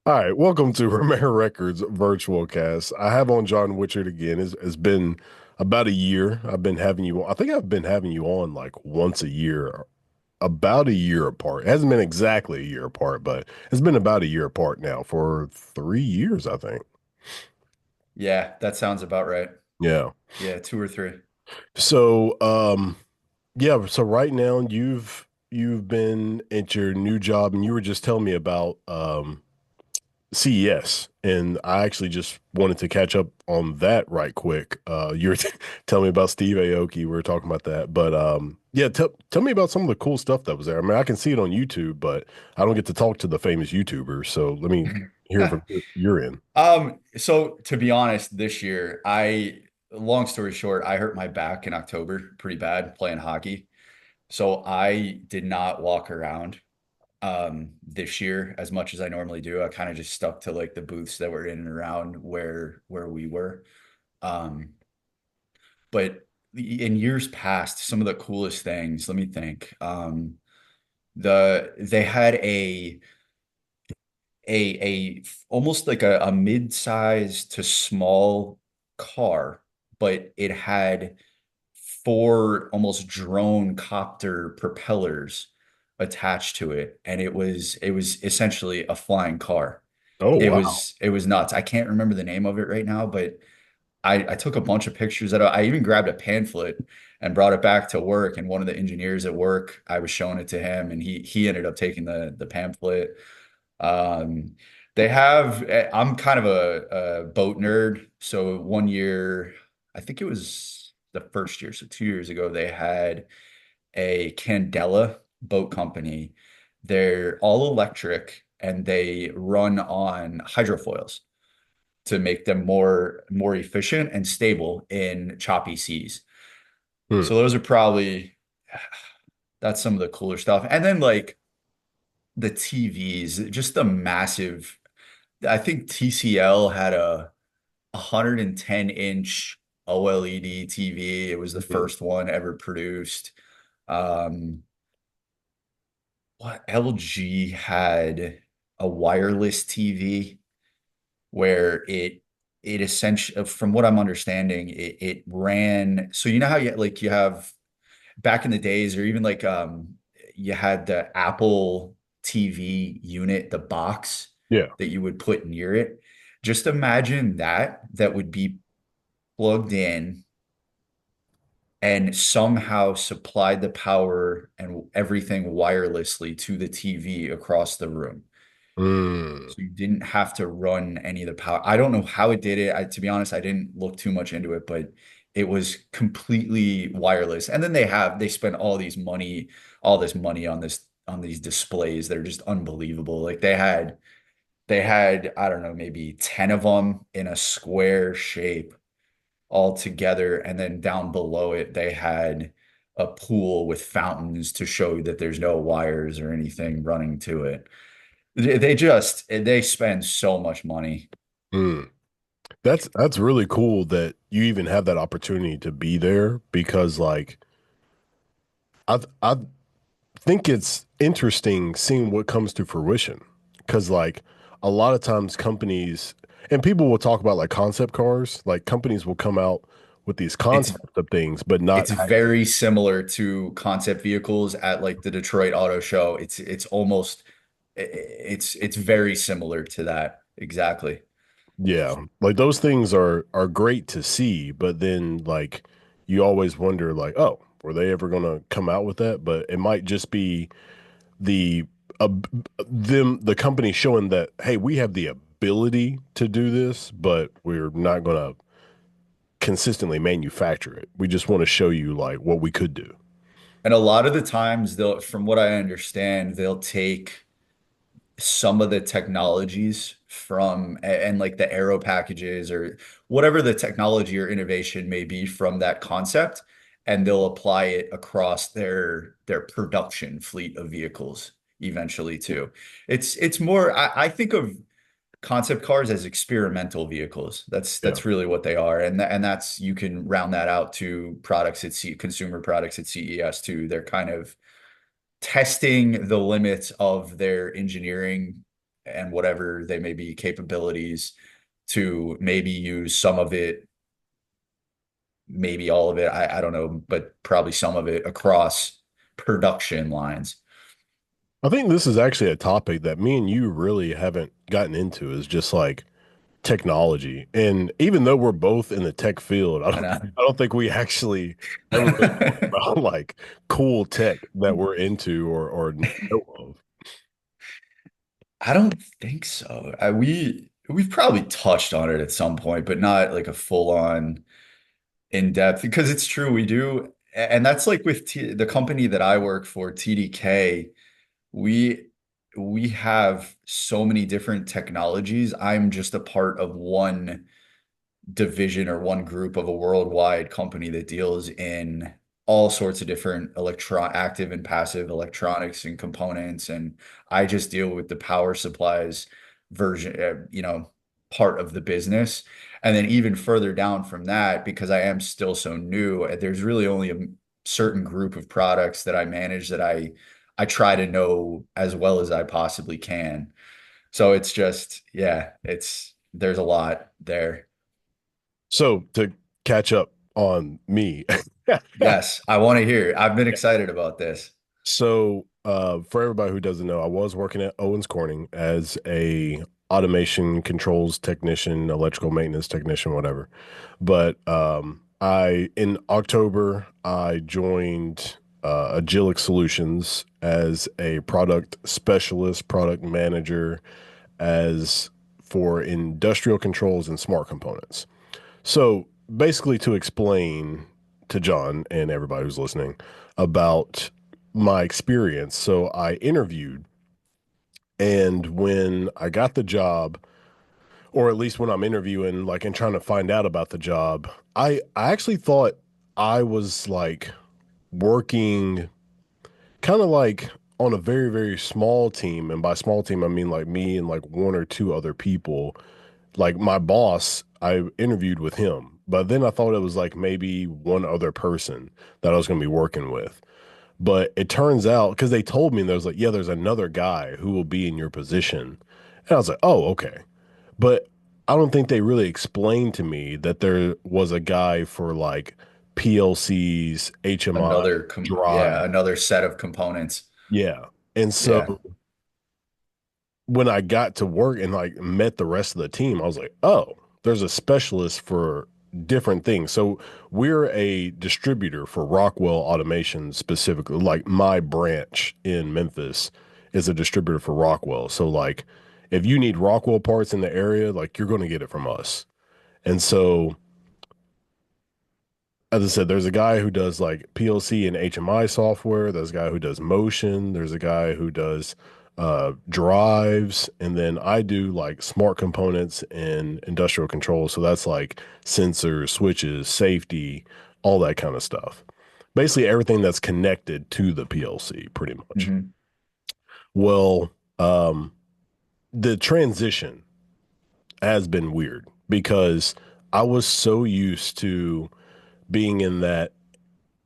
All right, welcome to Romera Records virtual cast. I have on John Wichert again. It's been about a year. I've been having you on. I think I've been having you on like once a year, about a year apart. It hasn't been exactly a year apart, but it's been about a year apart now for 3 years, I think. Yeah, that sounds about right. Yeah. Yeah, two or three. So, yeah, so right now you've been at your new job and you were just telling me about CES, and I actually just wanted to catch up on that right quick. You're telling me about Steve Aoki. We were talking about that, but yeah, tell me about some of the cool stuff that was there. I mean, I can see it on YouTube, but I don't get to talk to the famous YouTubers. So let me hear from your end. So to be honest, this year, long story short, I hurt my back in October pretty bad playing hockey. So I did not walk around this year as much as I normally do. I kind of just stuck to like the booths that were in and around where we were. Um, but in years past, some of the coolest things, let me think. They had a almost like a mid-size to small car, but it had four almost drone copter propellers attached to it, and it was essentially a flying car. Oh It wow. was it was nuts. I can't remember the name of it right now, but I took a bunch of pictures that I even grabbed a pamphlet and brought it back to work. And one of the engineers at work, I was showing it to him, and he ended up taking the pamphlet. Um, I'm kind of a boat nerd. So one year, I think it was the first year, so 2 years ago, they had a Candela boat company. They're all electric and they run on hydrofoils to make them more efficient and stable in choppy seas. Hmm. So those are probably that's some of the cooler stuff. And then like the TVs, just the massive I think TCL had a 110-inch OLED TV. It was the Hmm. first one ever produced. Um, what LG had a wireless TV where it essentially, from what I'm understanding, it ran. So you know how you have back in the days, or even like you had the Apple TV unit, the box Yeah. that you would put near it. Just imagine that would be plugged in and somehow supplied the power and everything wirelessly to the TV across the room. Hmm. So you didn't have to run any of the power. I don't know how it did it. To be honest, I didn't look too much into it, but it was completely wireless. And then they spent all this money on these displays that are just unbelievable. Like they had, I don't know, maybe 10 of them in a square shape all together. And then down below it, they had a pool with fountains to show that there's no wires or anything running to it. They spend so much money. Hmm. That's really cool that you even have that opportunity to be there because like I think it's interesting seeing what comes to fruition because like a lot of times companies and people will talk about like concept cars, like companies will come out with these It's concepts of things, but not it's very similar to concept vehicles at like the Detroit Auto Show. It's almost it's very similar to that. Exactly. yeah, like those things are great to see, but then like you always wonder like, oh, were they ever gonna come out with that? But it might just be the uh, the company showing that hey, we have the ability to do this, but we're not gonna consistently manufacture it. We just want to show you like what we could do. And a lot of the times from what I understand, they'll take some of the technologies and like the aero packages or whatever the technology or innovation may be from that concept, and they'll apply it across their production fleet of vehicles eventually too. It's more I think of concept cars as experimental vehicles. Yeah. That's really what they are, and that's you can round that out to consumer products at CES too. They're kind of testing the limits of their engineering and whatever they may be capabilities to maybe use some of it, maybe all of it, I don't know, but probably some of it across production lines. I think this is actually a topic that me and you really haven't gotten into is just like technology. And even though we're both in the tech field, I And don't I don't think we actually ever really talk about like cool tech that we're into or know of. I don't think so. We've probably touched on it at some point, but not like a full on in depth because it's true we do. And that's like with the company that I work for, TDK, we we have so many different technologies. I'm just a part of one division or one group of a worldwide company that deals in all sorts of different active and passive electronics and components. And I just deal with the power supplies version, part of the business. And then even further down from that, because I am still so new, there's really only a certain group of products that I manage that I try to know as well as I possibly can. So it's just, yeah, there's a lot there. So to catch up on me. Yes, I want to hear. I've been excited about this. So, for everybody who doesn't know, I was working at Owens Corning as a automation controls technician, electrical maintenance technician, whatever. But I in October I joined Agilic Solutions as a product specialist, product manager, as for industrial controls and smart components. So basically, to explain to John and everybody who's listening about my experience, so I interviewed, and when I got the job, or at least when I'm interviewing, like and trying to find out about the job, I actually thought I was like working kind of like on a very, very small team. And by small team, I mean like me and like one or two other people. Like my boss, I interviewed with him, but then I thought it was like maybe one other person that I was going to be working with. But it turns out because they told me there was like, yeah, there's another guy who will be in your position. And I was like, oh, okay. But I don't think they really explained to me that there was a guy for like PLCs, HMI, drive. Yeah, another set of components. Yeah. And so Yeah. when I got to work and like met the rest of the team, I was like, oh, there's a specialist for different things. So we're a distributor for Rockwell Automation specifically. Like my branch in Memphis is a distributor for Rockwell. So like if you need Rockwell parts in the area, like you're going to get it from us. And so as I said, there's a guy who does like PLC and HMI software. There's a guy who does motion. There's a guy who does drives. And then I do like smart components and industrial control. So that's like sensors, switches, safety, all that kind of stuff. Basically, everything that's connected to the PLC, pretty much. Hmm. Well, the transition has been weird because I was so used to being in that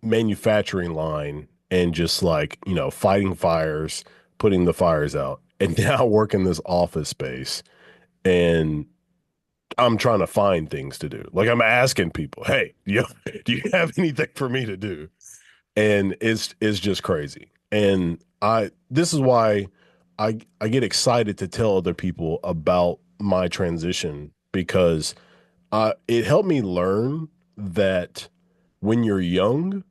manufacturing line and just like, fighting fires, putting the fires out. And now work in this office space and I'm trying to find things to do. Like I'm asking people, hey, do you have anything for me to do? And it's just crazy. And this is why I get excited to tell other people about my transition because it helped me learn that when you're young,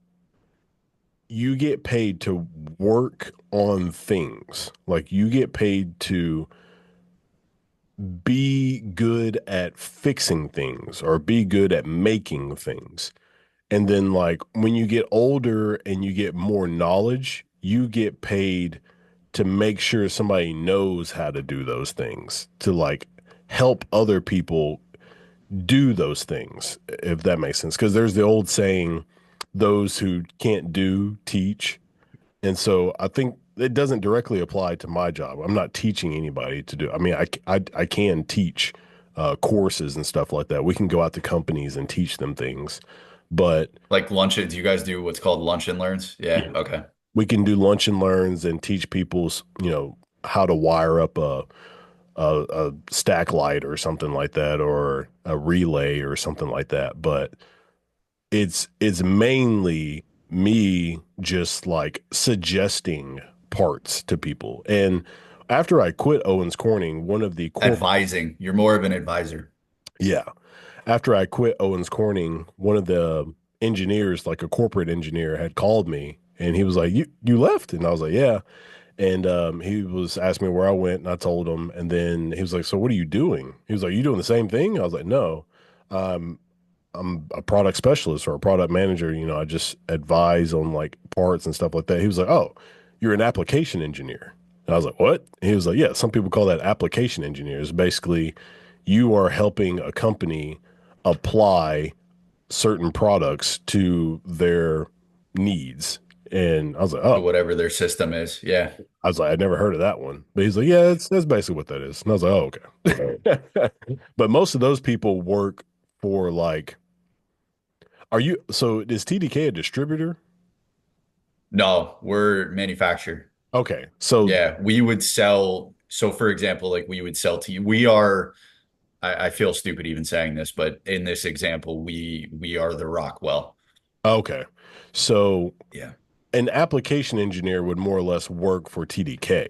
you get paid to work on things. Like you get paid to be good at fixing things or be good at making things. And then like when you get older and you get more knowledge, you get paid to make sure somebody knows how to do those things, to like help other people do those things, if that makes sense. Because there's the old saying, those who can't do, teach. And so I think it doesn't directly apply to my job. I'm not teaching anybody to do. I mean, I can teach courses and stuff like that. We can go out to companies and teach them things, but Like lunch, do you guys do what's called lunch and learns? Yeah. yeah, Okay. we can do lunch and learns and teach people, how to wire up a stack light or something like that, or a relay or something like that. But it's mainly me just like suggesting parts to people. And after I quit Owens Corning, one of the corporate, Advising. You're more of an advisor. yeah, after I quit Owens Corning, one of the engineers, like a corporate engineer, had called me and he was like, "You left?" And I was like, "Yeah." And he was asking me where I went, and I told him. And then he was like, "So what are you doing?" He was like, "You doing the same thing?" I was like, "No, um, I'm a product specialist or a product manager. You know, I just advise on like parts and stuff like that." He was like, "Oh, you're an application engineer." And I was like, "What?" And he was like, "Yeah, some people call that application engineers. Basically, you are helping a company apply certain products to their needs." And I was like, To "Oh." whatever their system is. Yeah. I was like, I'd never heard of that one. But he's like, yeah, that's basically what that is. And I was like, oh, okay. But most of those people work for like, are you, so is TDK a distributor? No, we're manufacturer. Okay. So, Yeah, we would sell. So, for example, like we would sell to you. We are. I feel stupid even saying this, but in this example, we are the Rockwell. okay. So Yeah. an application engineer would more or less work for TDK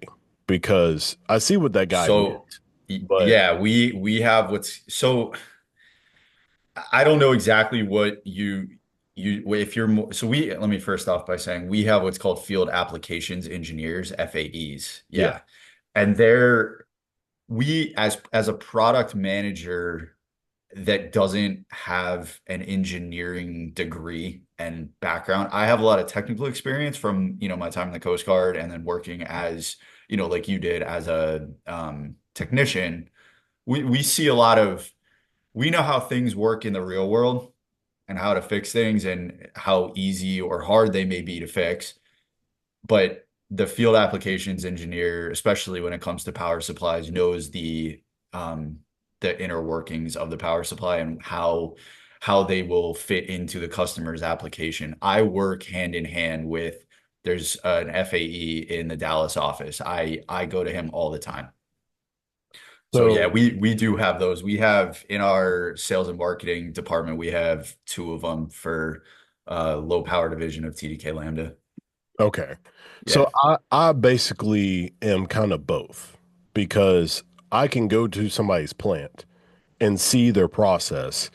because I see what that guy meant. So, But yeah, we have what's so. I don't know exactly what you if you're more, so we let me first off by saying we have what's called field applications engineers, FAEs. yeah. Yeah. And they're we as a product manager that doesn't have an engineering degree and background. I have a lot of technical experience from, my time in the Coast Guard and then working as, like you did as a technician. We see a lot of we know how things work in the real world and how to fix things and how easy or hard they may be to fix. But the field applications engineer, especially when it comes to power supplies, knows the inner workings of the power supply and how they will fit into the customer's application. I work hand in hand with there's an FAE in the Dallas office. I go to him all the time. So yeah, So, we do have those. We have in our sales and marketing department, we have two of them for low power division of TDK Lambda. okay. So Yeah. I basically am kind of both because I can go to somebody's plant and see their process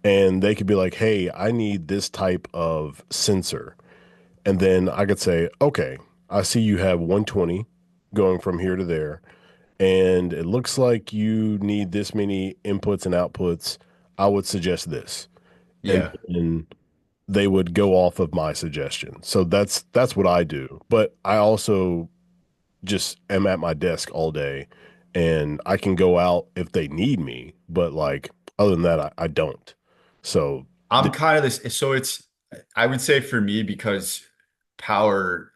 and they could be like, "Hey, I need this type of sensor." And then I could say, "Okay, I see you have 120 going from here to there, and it looks like you need this many inputs and outputs. I would suggest this." And Yeah. then they would go off of my suggestion. So that's what I do. But I also just am at my desk all day and I can go out if they need me, but like other than that, I don't. So I'm th- kind of this. So I would say for me, because power,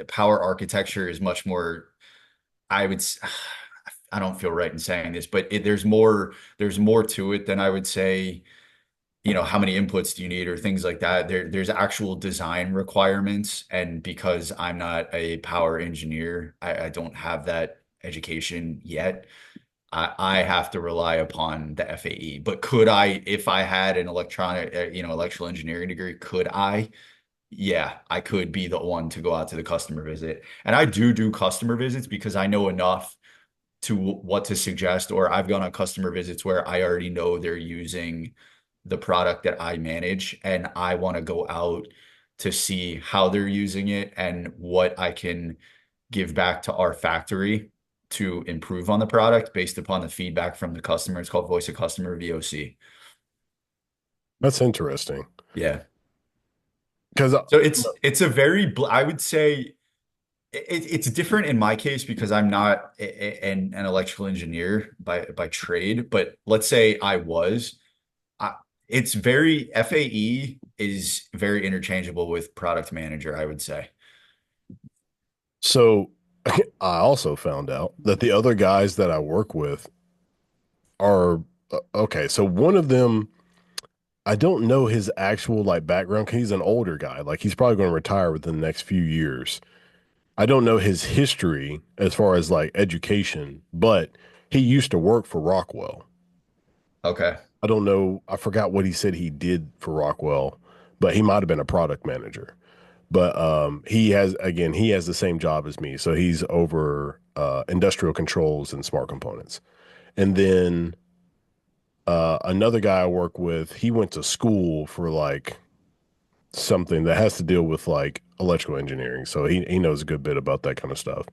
power architecture is much more, I would, I don't feel right in saying this, but there's more to it than I would say, how many inputs do you need or things like that. There's actual design requirements. And because I'm not a power engineer, I don't have that education yet. I have to rely upon the FAE. But could I, if I had an electrical engineering degree, could I? Yeah, I could be the one to go out to the customer visit. And I do customer visits because I know enough to what to suggest, or I've gone on customer visits where I already know they're using the product that I manage, and I want to go out to see how they're using it and what I can give back to our factory to improve on the product based upon the feedback from the customer. It's called Voice of Customer, VOC. that's interesting Yeah. because So it's a very I would say it's different in my case because I'm not an electrical engineer by trade, but let's say I was. I, it's very FAE is very interchangeable with product manager, I would say. so I also found out that the other guys that I work with are okay. So one of them, I don't know his actual like background. 'Cause he's an older guy. Like he's probably going to retire within the next few years. I don't know his history as far as like education, but he used to work for Rockwell. Okay. I don't know. I forgot what he said he did for Rockwell, but he might have been a product manager. But he has the same job as me. So he's over industrial controls and smart components. And then another guy I work with, he went to school for like something that has to deal with like electrical engineering. So he knows a good bit about that kind of stuff.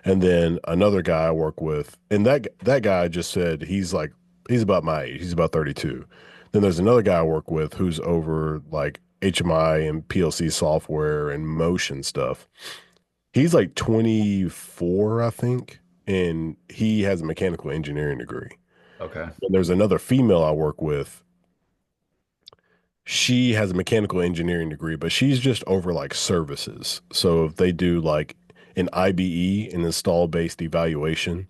And then another guy I work with, and that guy just said he's about my age. He's about 32. Then there's another guy I work with who's over like HMI and PLC software and motion stuff. He's like 24, I think, and he has a mechanical engineering degree. Okay. And there's another female I work with. She has a mechanical engineering degree, but she's just over like services. So if they do like an IBE, an install based evaluation,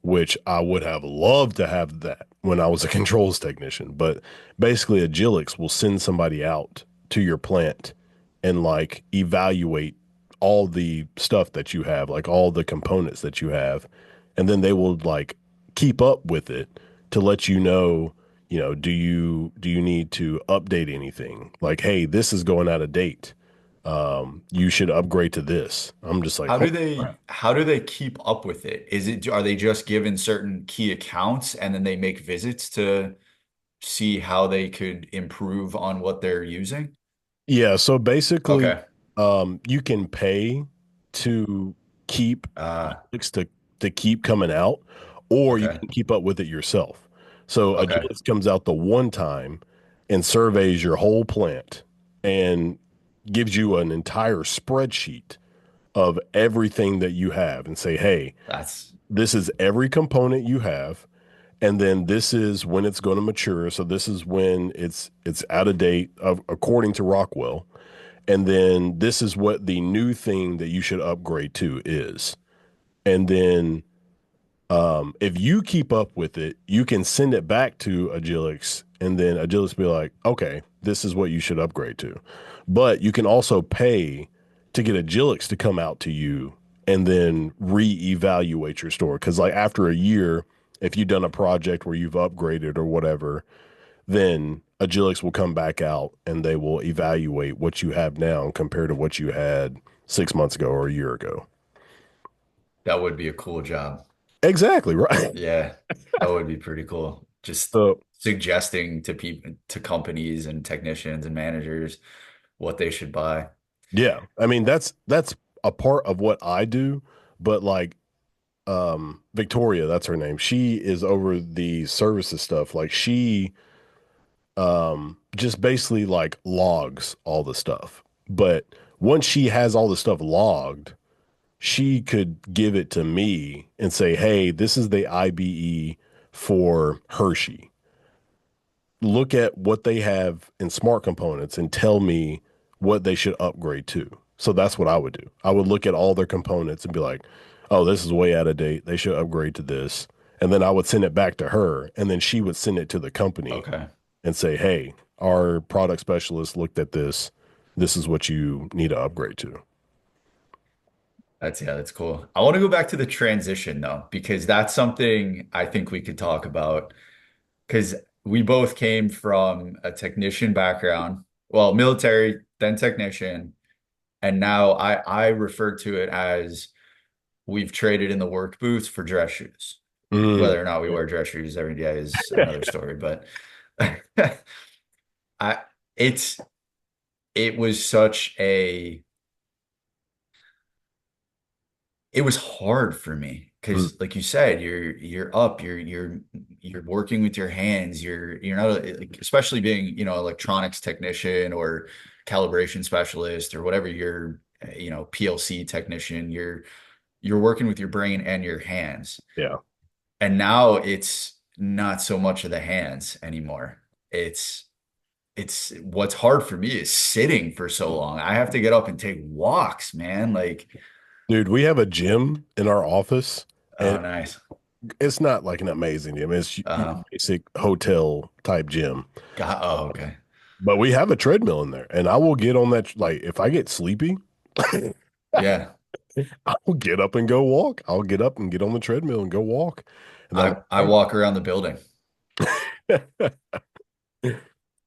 which I would have loved to have that when I was a controls technician. But basically, Agilix will send somebody out to your plant and like evaluate all the stuff that you have, like all the components that you have. And then they will like keep up with it to let you know, do you need to update anything? Like, hey, this is going out of date. You should upgrade to this. I'm just like, oh, crap. How do they keep up with it? Is it are they just given certain key accounts and then they make visits to see how they could improve on what they're using? Yeah, so basically, Okay. you can pay to keep Uh, Agilix to keep coming out, or you okay. can keep up with it yourself. So Okay. Agilix comes out the one time and surveys your whole plant and gives you an entire spreadsheet of everything that you have and say, hey, That's this is every component you have, and then this is when it's going to mature. So this is when it's out of date according to Rockwell. And then this is what the new thing that you should upgrade to is. And then if you keep up with it, you can send it back to Agilix, and then Agilix be like, okay, this is what you should upgrade to. But you can also pay to get Agilix to come out to you and then reevaluate your store. Because like after a year, if you've done a project where you've upgraded or whatever, then Agilix will come back out and they will evaluate what you have now compared to what you had 6 months ago or a year ago. that would be a cool job. Exactly right. Yeah, that would be pretty cool. Just So suggesting to people, to companies and technicians and managers what they should buy. yeah, I mean that's a part of what I do, but like Victoria, that's her name. She is over the services stuff. Like she just basically like logs all the stuff. But once she has all the stuff logged, she could give it to me and say, "Hey, this is the IBE for Hershey. Look at what they have in smart components and tell me what they should upgrade to." So that's what I would do. I would look at all their components and be like, oh, this is way out of date. They should upgrade to this. And then I would send it back to her. And then she would send it to the company Okay. and say, hey, our product specialist looked at this. This is what you need to upgrade to. That's cool. I want to go back to the transition though, because that's something I think we could talk about. Because we both came from a technician background, well, military, then technician, and now I refer to it as we've traded in the work boots for dress shoes. Mm, Whether or not we yeah. wear dress shoes every day is another story, but I it's it was such a it was hard for me Mm, because like you said you're up you're working with your hands you're not like, especially being electronics technician or calibration specialist or whatever you're PLC technician you're working with your brain and your hands yeah. and now it's not so much of the hands anymore it's what's hard for me is sitting for so long I have to get up and take walks man like Dude, we have a gym in our office, and oh nice it's not like an amazing gym. It's your uh basic hotel type gym. God, oh, okay. But we have a treadmill in there, and I will get on that. Like, if I get sleepy, Yeah. I'll get up and go walk. I'll get up and get on the treadmill and go walk. And that'll I be walk around the building. great.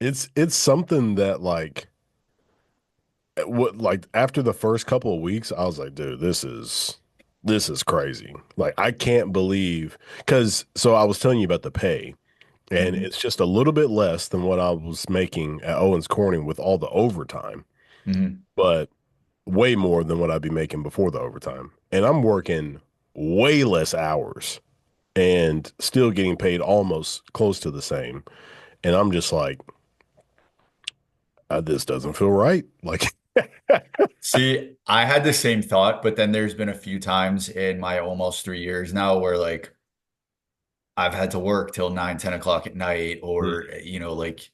It's something that like what like after the first couple of weeks, I was like, dude, this is crazy. Like I can't believe because so I was telling you about the pay, and Hmm. it's just a little bit less than what I was making at Owens Corning with all the overtime, Hmm. but way more than what I'd be making before the overtime. And I'm working way less hours and still getting paid almost close to the same. And I'm just like, this doesn't feel right. Like, See, I had the same thought, but then there's been a few times in my almost 3 years now where like I've had to work till 9, 10 o'clock at night, or, like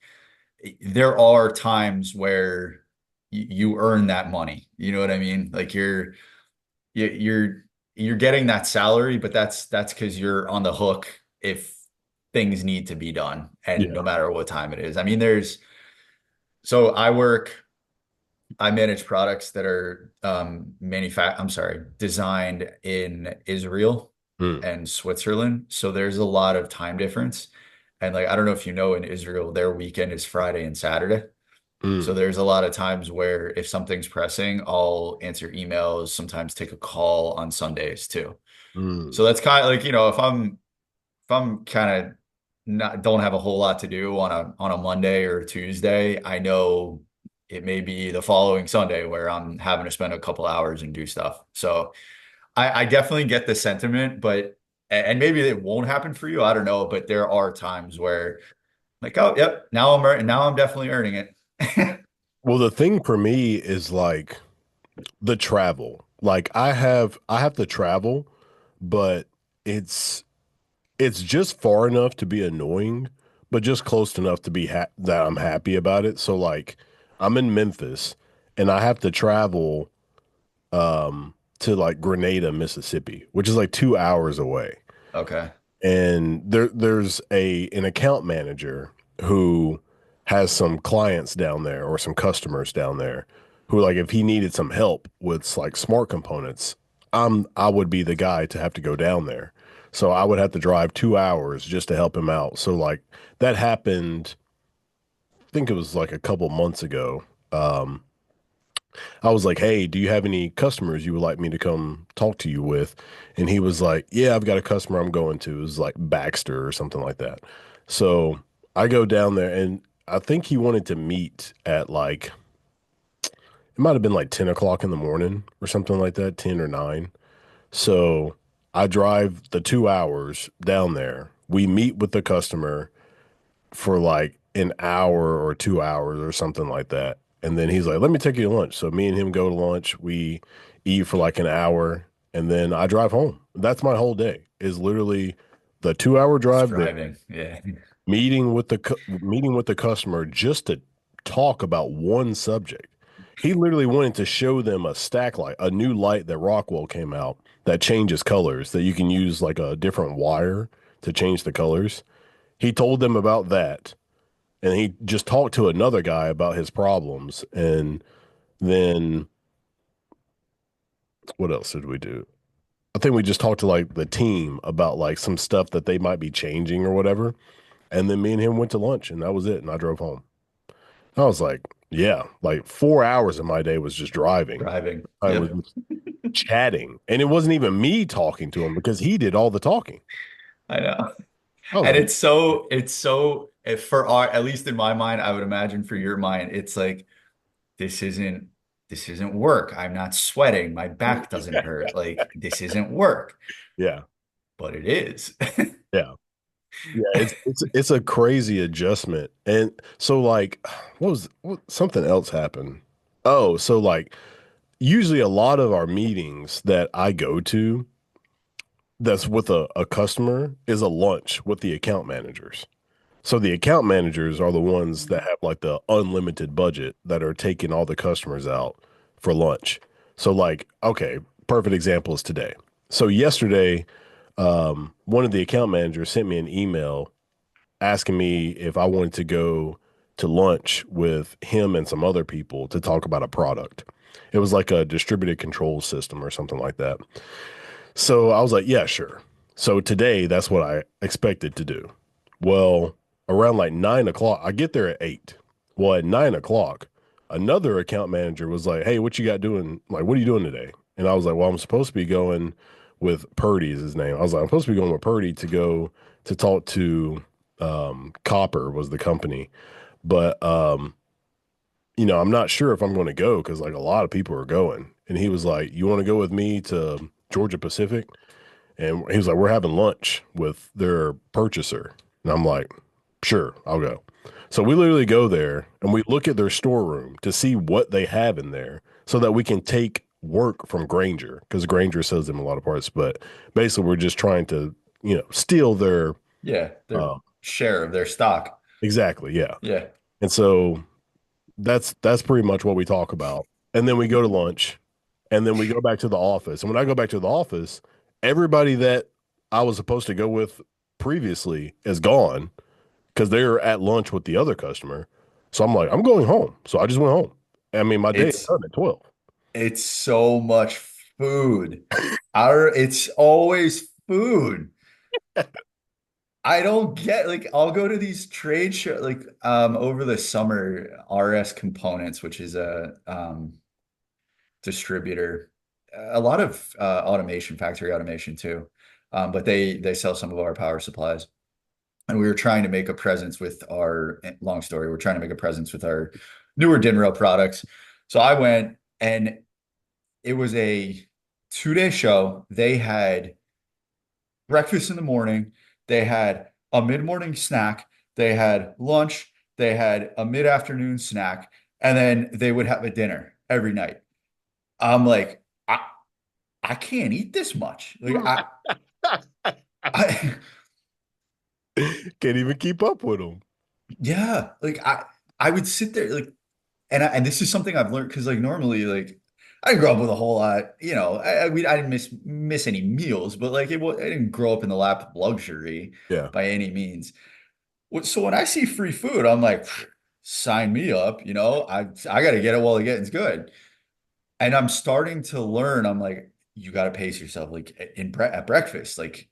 there are times where you earn that money. You know what I mean? Like you're you're getting that salary, but that's because you're on the hook if things need to be done, and no yeah. matter what time it is. I mean, so I manage products that are I'm sorry, designed in Israel Mm, and Switzerland. So there's a lot of time difference. And like I don't know if you know, in Israel, their weekend is Friday and Saturday. So mm, there's a lot of times where if something's pressing, I'll answer emails, sometimes take a call on Sundays too. mm. So that's kind of like, if I'm kind of not don't have a whole lot to do on a Monday or Tuesday, I know it may be the following Sunday where I'm having to spend a couple hours and do stuff. So I definitely get the sentiment, but and maybe it won't happen for you. I don't know, but there are times where like, oh, yep, now I'm definitely earning it. Well, the thing for me is like the travel. Like I have to travel, but it's it's just far enough to be annoying, but just close enough to be that I'm happy about it. So like I'm in Memphis and I have to travel to like Grenada, Mississippi, which is like 2 hours away. Okay. And there's an account manager who has some clients down there or some customers down there who like if he needed some help with like smart components, I would be the guy to have to go down there. So I would have to drive 2 hours just to help him out. So like that happened, I think it was like a couple months ago. Um, I was like, "Hey, do you have any customers you would like me to come talk to you with?" And he was like, "Yeah, I've got a customer I'm going to. It was like Baxter or something like that." So I go down there, and I think he wanted to meet at like it might have been like 10 o'clock in the morning or something like that, 10 or 9. So I drive the 2 hours down there. We meet with the customer for like an hour or 2 hours or something like that. And then he's like, let me take you to lunch. So me and him go to lunch. We eat for like an hour and then I drive home. That's my whole day is literally the 2 hour It's drive there, driving. Yeah. meeting with the customer just to talk about one subject. He literally wanted to show them a stack light, a new light that Rockwell came out that changes colors that you can use like a different wire to change the colors. He told them about that and he just talked to another guy about his problems. And then what else did we do? I think we just talked to like the team about like some stuff that they might be changing or whatever. And then me and him went to lunch and that was it. And I drove home. I was like, yeah, like 4 hours of my day was just driving. Driving. I was Yep. just chatting. And it wasn't even me talking to him because he did all the talking. I know. I was And like, it's so if for our, at least in my mind, I would imagine for your mind, it's like this isn't this isn't work. I'm not sweating. My back doesn't hurt. Like this isn't work, yeah, but it is. yeah. Yeah, it's a crazy adjustment. And so like something else happened. Oh, so like usually a lot of our meetings that I go to that's with a customer is a lunch with the account managers. So the account managers are the ones that have like the unlimited budget that are taking all the customers out for lunch. So like, okay, perfect example is today. So yesterday, one of the account managers sent me an email asking me if I wanted to go to lunch with him and some other people to talk about a product. It was like a distributed control system or something like that. So I was like, yeah, sure. So today, that's what I expected to do. Well, around like 9 o'clock, I get there at 8. Well, at 9 o'clock, another account manager was like, hey, what you got doing? Like, what are you doing today? And I was like, well, I'm supposed to be going with Purdy is his name. I was like, I'm supposed to be going with Purdy to go to talk to Copper was the company. But I'm not sure if I'm going to go because like a lot of people are going. And he was like, you want to go with me to Georgia Pacific? And he was like, we're having lunch with their purchaser. And I'm like, sure, I'll go. So we literally go there and we look at their storeroom to see what they have in there so that we can take work from Granger because Granger sells them a lot of parts. But basically, we're just trying to, steal their, Yeah, their uh, share of their stock. exactly. Yeah. Yeah. And so that's pretty much what we talk about. And then we go to lunch and then we go back to the office. And when I go back to the office, everybody that I was supposed to go with previously is gone because they're at lunch with the other customer. So I'm like, I'm going home. So I just went home. I mean, my day is It's done at 12. it's so much food. It's always food. I don't get like I'll go to these trade show like over the summer RS Components, which is a distributor, a lot of automation, factory automation too. But they sell some of our power supplies. And we were trying to make a presence with our long story, we're trying to make a presence with our newer DIN products. So I went and it was a 2-day show. They had breakfast in the morning, they had a mid-morning snack, they had lunch, they had a mid-afternoon snack, and then they would have a dinner every night. I'm like, I can't eat this much. Like I Can't even keep up with them. yeah, like I would sit there like and this is something I've learned because like normally like I grew up with a whole lot, I didn't miss any meals, but like I didn't grow up in the lap of luxury Yeah. by any means. So when I see free food, I'm like, sign me up, I got to get it while the getting's good. And I'm starting to learn. I'm like, you got to pace yourself. Like at breakfast, like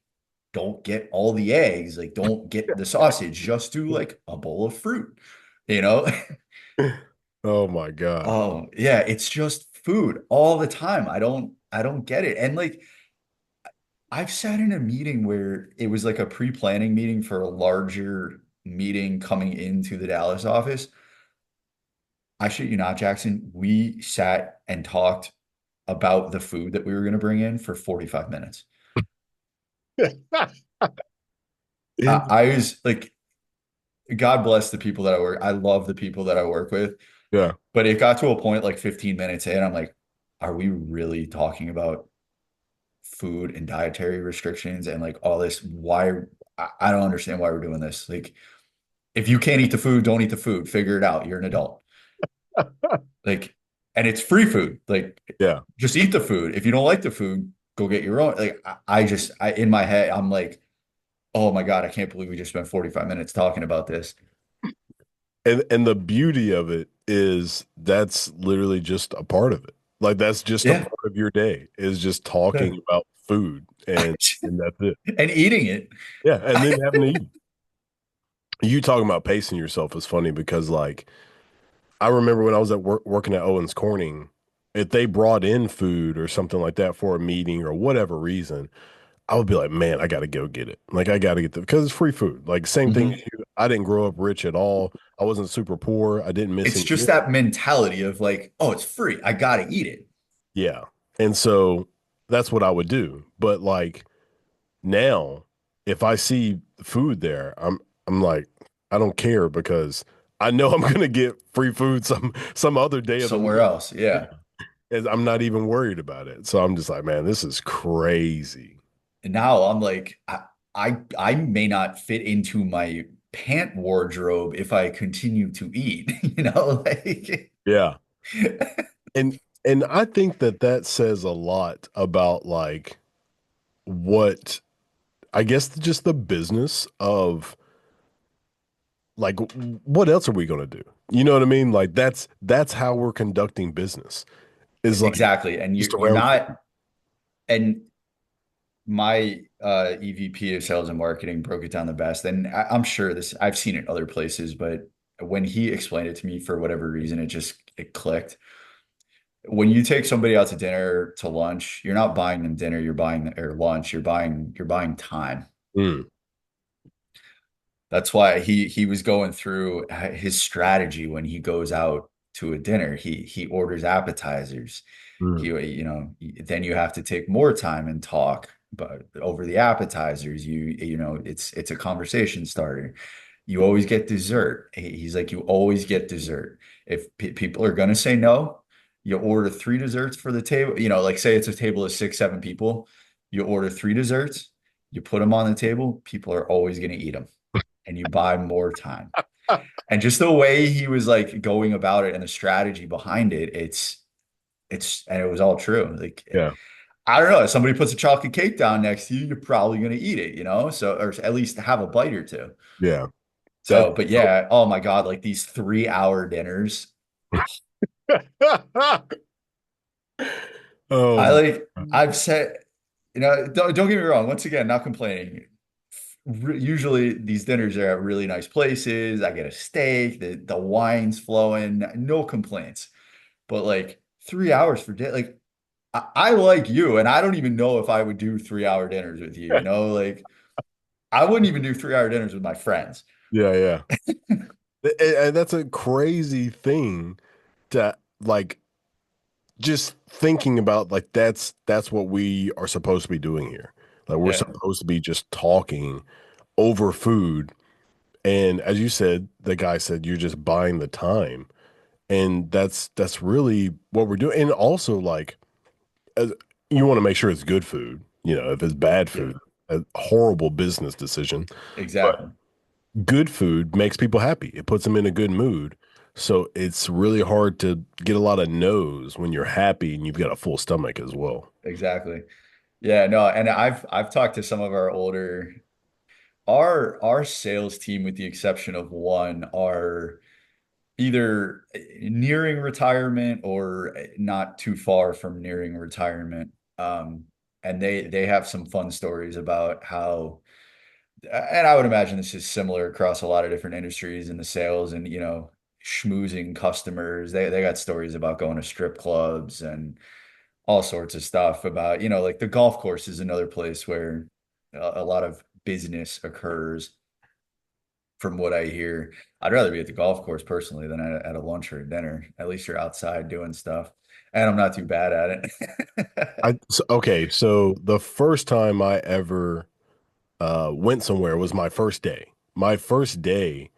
don't get all the eggs, like don't get the sausage, just do like a bowl of fruit, you know? Oh my God. Oh, yeah, it's just food all the time. I don't get it. And like I've sat in a meeting where it was like a pre-planning meeting for a larger meeting coming into the Dallas office. I shit you not, Jackson. We sat and talked about the food that we were going to bring in for 45 minutes. I was like, God bless the people that I work. I love the people that I work with, Yeah. but it got to a point like 15 minutes in, I'm like, are we really talking about food and dietary restrictions and like all this? Why? I don't understand why we're doing this. Like, if you can't eat the food, don't eat the food. Figure it out. You're an adult. Like, and it's free food. Like, Yeah. just eat the food. If you don't like the food, go get your own. Like, I in my head, I'm like, oh my God, I can't believe we just spent 45 minutes talking about this. And the beauty of it is that's literally just a part of it. Like that's just a Yeah. part of your day is just talking about food and that's it. And eating it. Yeah, and then having to eat. You talking about pacing yourself is funny because like I remember when I was at working at Owens Corning, if they brought in food or something like that for a meeting or whatever reason, I would be like, man, I got to go get it. Like, I got to get the because it's free food. Like, same thing as Mhm. you. I didn't grow up rich at all. I wasn't super poor. I didn't miss It's any just meals. that mentality of like, oh, it's free. I gotta eat it. Yeah. And so that's what I would do. But like now, if I see food there, I'm like, I don't care because I know I'm gonna get free food some other day of the Somewhere week. else. Yeah. Yeah. And I'm not even worried about it. So I'm just like, man, this is crazy. And now I'm like, I may not fit into my pant wardrobe if I continue to eat, like Yeah. And and I think that that says a lot about like what I guess just the business of like what else are we going to do? You know what I mean? Like that's how we're conducting business. is like exactly. And just you're around. not, and my EVP of sales and marketing broke it down the best. And I'm sure this, I've seen it other places, but when he explained it to me for whatever reason, it clicked. When you take somebody out to dinner, to lunch, you're not buying them dinner, you're buying or lunch, you're buying time. Mm, That's why he was going through his strategy when he goes out to a dinner. He orders appetizers. mm, Then you have to take more time and talk, but over the appetizers, it's a conversation starter. You always get dessert. He's like, you always get dessert. If people are gonna say no, you order three desserts for the table. Like say it's a table of six, seven people, you order three desserts, you put them on the table, people are always gonna eat them and you buy more time. And just the way he was like going about it and the strategy behind it, and it was all true. Like, yeah, I don't know, if somebody puts a chocolate cake down next to you, you're probably going to eat it, So, or at least have a bite or two. yeah. That. So, but yeah, oh my God, like these 3 hour dinners, Oh I my like, God. I've said, don't get me wrong. Once again, not complaining. Usually these dinners are at really nice places. I get a steak, the wine's flowing, no complaints. But like 3 hours for dinner, like I like you, and I don't even know if I would do 3 hour dinners with you. Like I wouldn't even do 3 hour dinners with my friends. Yeah, yeah. And that's a crazy thing to like just thinking about like that's what we are supposed to be doing here. Like we're Yeah, supposed to be just talking over food. And as you said, the guy said you're just buying the time. And that's really what we're doing. And also like as, you want to make sure it's good food. If it's bad yeah, food, a horrible business decision. But exactly, good food makes people happy. It puts them in a good mood. So it's really hard to get a lot of no's when you're happy and you've got a full stomach as well. exactly. Yeah, no, and I've talked to some of our older our sales team, with the exception of one, are either nearing retirement or not too far from nearing retirement. And they have some fun stories about how, and I would imagine this is similar across a lot of different industries in the sales and schmoozing customers. They got stories about going to strip clubs and all sorts of stuff about like the golf course is another place where a lot of business occurs from what I hear. I'd rather be at the golf course personally than at a lunch or a dinner. At least you're outside doing stuff, and I'm not too bad at it. Okay, so the first time I ever went somewhere was my first day. My first day,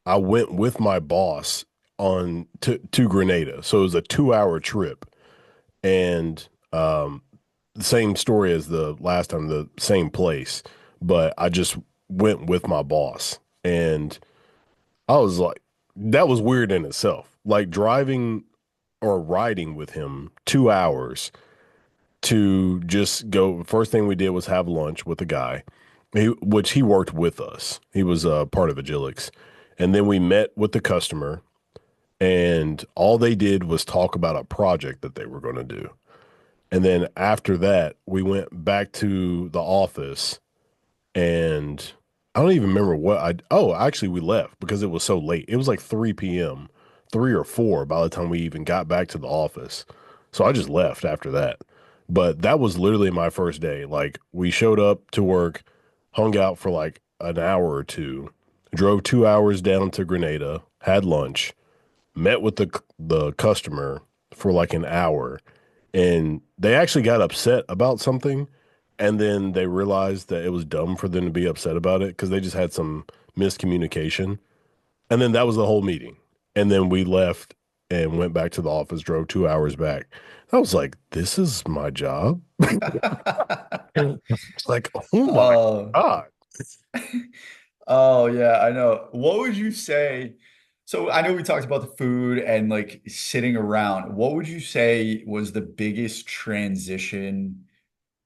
I went with my boss on to Grenada. So it was a 2 hour trip. And the same story as the last time, the same place, but I just went with my boss. And I was like, that was weird in itself. Like driving or riding with him 2 hours to just go. First thing we did was have lunch with a guy, which he worked with us. He was a part of Agilix. And then we met with the customer, and all they did was talk about a project that they were going to do. And then after that, we went back to the office and I don't even remember actually we left because it was so late. It was like 3 p.m., 3 or 4 by the time we even got back to the office. So I just left after that. But that was literally my first day. Like we showed up to work, hung out for like an hour or two, drove 2 hours down to Grenada, had lunch, met with the customer for like an hour, and they actually got upset about something, and then they realized that it was dumb for them to be upset about it because they just had some miscommunication, and then that was the whole meeting, and then we left and went back to the office, drove 2 hours back. I was like, this is my job. It's like, oh my Oh, God. oh yeah, I know. What would you say? So I know we talked about the food and like sitting around. What would you say was the biggest transition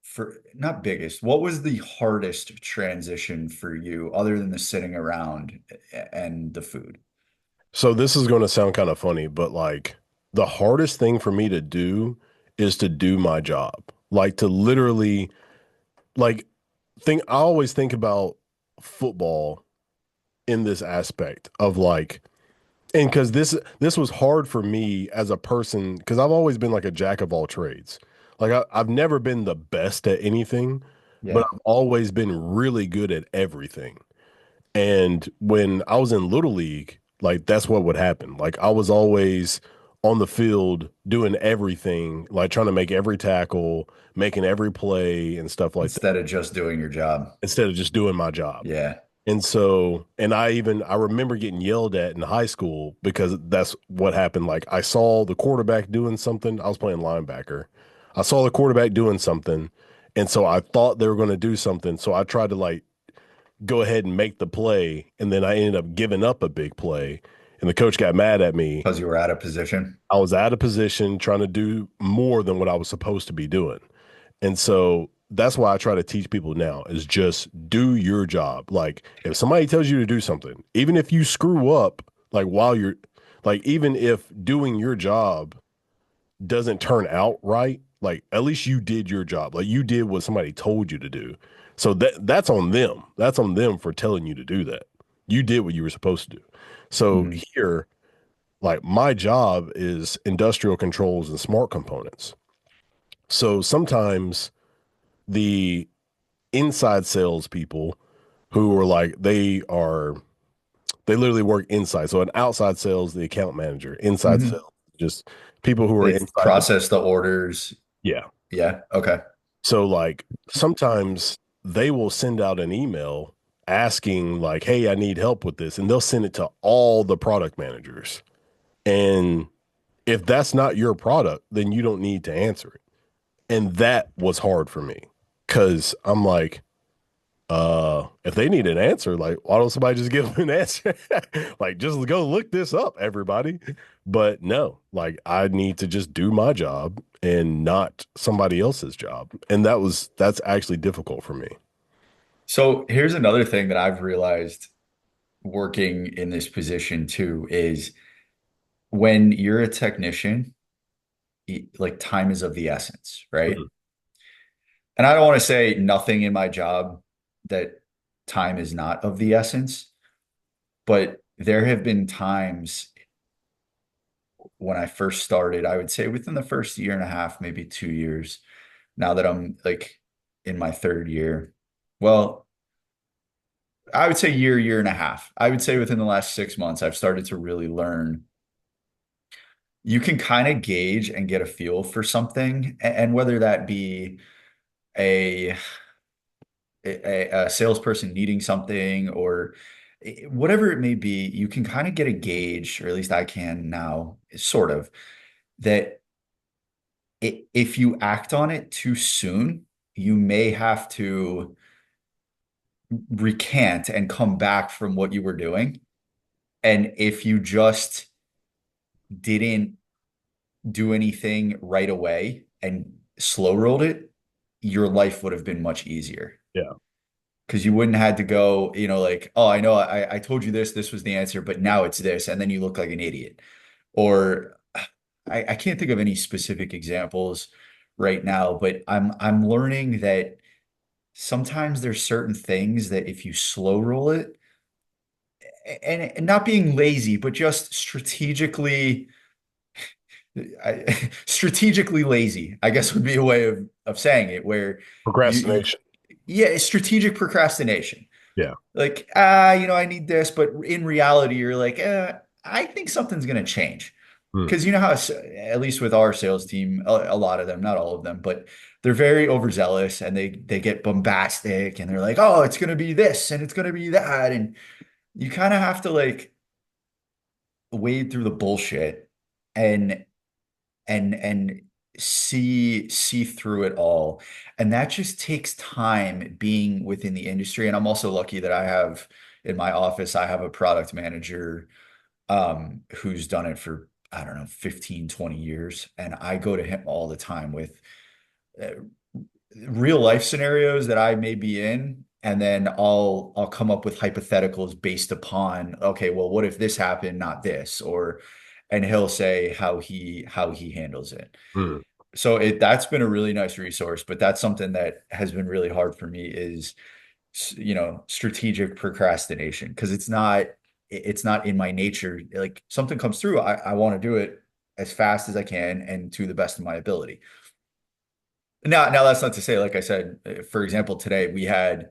for, not biggest, what was the hardest transition for you other than the sitting around and the food? So this is going to sound kind of funny, but like the hardest thing for me to do is to do my job. Like to literally like I always think about football in this aspect of like, and because this was hard for me as a person because I've always been like a jack of all trades. Like I've never been the best at anything, but Yeah. I've always been really good at everything. And when I was in Little League, like that's what would happen. Like I was always on the field doing everything, like trying to make every tackle, making every play and stuff like that, Instead of just doing your job. instead of just doing my job. Yeah. And so, and I remember getting yelled at in high school because that's what happened. Like I saw the quarterback doing something. I was playing linebacker. I saw the quarterback doing something. And so I thought they were going to do something. So I tried to like go ahead and make the play. And then I ended up giving up a big play. And the coach got mad at me. Because you were out of position. I was out of position trying to do more than what I was supposed to be doing. And so that's why I try to teach people now is just do your job. Like if somebody tells you to do something, even if you screw up, like while you're like, even if doing your job doesn't turn out right, like at least you did your job. Like you did what somebody told you to do. So that's on them. That's on them for telling you to do that. You did what you were supposed to do. So Mhm. here, like my job is industrial controls and smart components. So sometimes the inside salespeople who are like they literally work inside. So an outside sales, the account manager, inside Mhm. sales, just people who are They inside the process the orders. yeah. Yeah. Okay. So like sometimes they will send out an email asking like, "Hey, I need help with this," and they'll send it to all the product managers. And if that's not your product, then you don't need to answer it. And that was hard for me because I'm like, if they need an answer, like why don't somebody just give them an answer? Like just go look this up, everybody. But no, like I need to just do my job and not somebody else's job. And that's actually difficult for me. So here's another thing that I've realized working in this position too is when you're a technician, like time is of the essence, right? Mhm. And I don't want to say nothing in my job that time is not of the essence, but there have been times when I first started, I would say within the first year and a half, maybe 2 years, now that I'm like in my third year. Well, I would say year and a half. I would say within the last 6 months, I've started to really learn. You can kind of gauge and get a feel for something, and whether that be a a salesperson needing something or whatever it may be, you can kind of get a gauge, or at least I can now, sort of, that if you act on it too soon, you may have to recant and come back from what you were doing. And if you just didn't do anything right away and slow rolled it, your life would have been much easier. Yeah. Because you wouldn't have to go, like, oh, I know I told you this was the answer, but now it's this, and then you look like an idiot. Or I can't think of any specific examples right now, but I'm learning that sometimes there's certain things that if you slow roll it, and not being lazy, but just strategically lazy, I guess would be a way of saying it, where you Procrastination. yeah, it's strategic procrastination. Yeah. Like, I need this, but in reality, you're like, I think something's gonna change. Mm. Because you know how, at least with our sales team, a lot of them, not all of them, but they're very overzealous and they get bombastic and they're like, oh, it's gonna be this and it's gonna be that. And you kind of have to like wade through the bullshit and and see through it all. And that just takes time being within the industry. And I'm also lucky that I have in my office, I have a product manager who's done it for, I don't know, 15, 20 years. And I go to him all the time with uh, real life scenarios that I may be in. And then I'll come up with hypotheticals based upon, okay, well, what if this happened, not this? Or, and he'll say how he handles it. Mm. So that's been a really nice resource, but that's something that has been really hard for me is strategic procrastination because it's not in my nature. Like something comes through, I want to do it as fast as I can and to the best of my ability. Now that's not to say, like I said, for example, today we had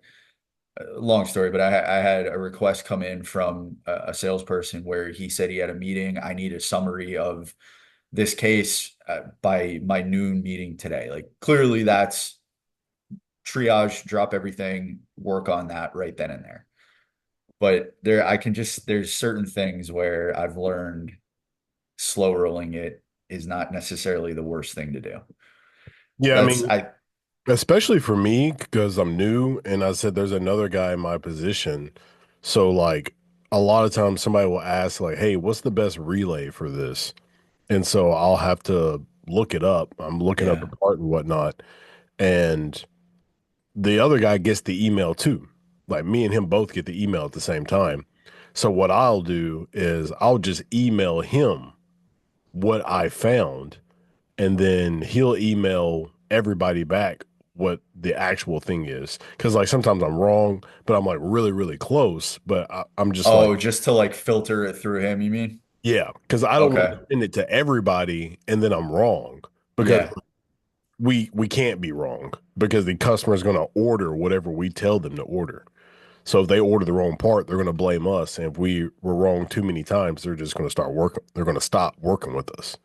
long story, but I had a request come in from a salesperson where he said he had a meeting. I need a summary of this case by my noon meeting today. Like clearly that's triage, drop everything, work on that right then and there. But there's certain things where I've learned slow rolling it is not necessarily the worst thing to do. Yeah, I That's mean, I especially for me, because I'm new and I said there's another guy in my position. So like a lot of times somebody will ask like, "Hey, what's the best relay for this?" And so I'll have to look it up. I'm looking up the yeah. part and whatnot. And the other guy gets the email too. Like me and him both get the email at the same time. So what I'll do is I'll just email him what I found, and then he'll email everybody back what the actual thing is. Because like sometimes I'm wrong, but I'm like really, really close. But I'm just like, Oh, just to like filter it through him, you mean? yeah, because I don't want to Okay. send it to everybody and then I'm wrong because Yeah. we can't be wrong because the customer is going to order whatever we tell them to order. So if they order the wrong part, they're going to blame us. And if we were wrong too many times, they're just going to start working. They're going to stop working with us.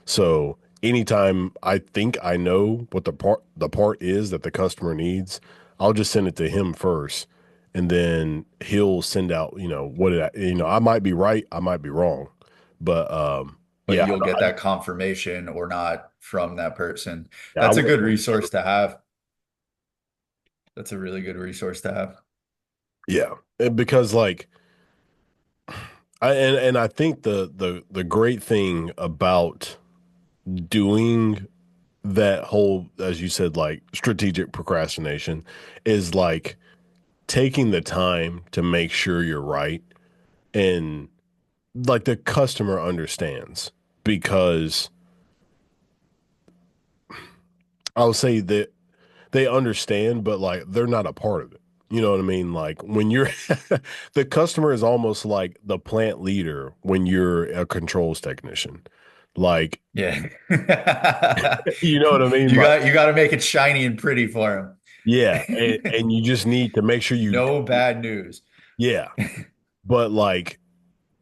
So anytime I think I know what the part is that the customer needs, I'll just send it to him first, and then he'll send out, I might be right, I might be wrong, but But yeah, you'll get that confirmation or not from that person. I That's a won't. good resource to have. That's a really good resource to have. Yeah, because like and I think the great thing about doing that whole, as you said, like strategic procrastination is like taking the time to make sure you're right and like the customer understands because I'll say that they understand, but like they're not a part of it. You know what I mean? Like when you're the customer is almost like the plant leader when you're a controls technician. Like, Yeah. you know what I mean? Like, You got to make it shiny and pretty for yeah, him. and you just need to make sure you, No bad news. yeah, but like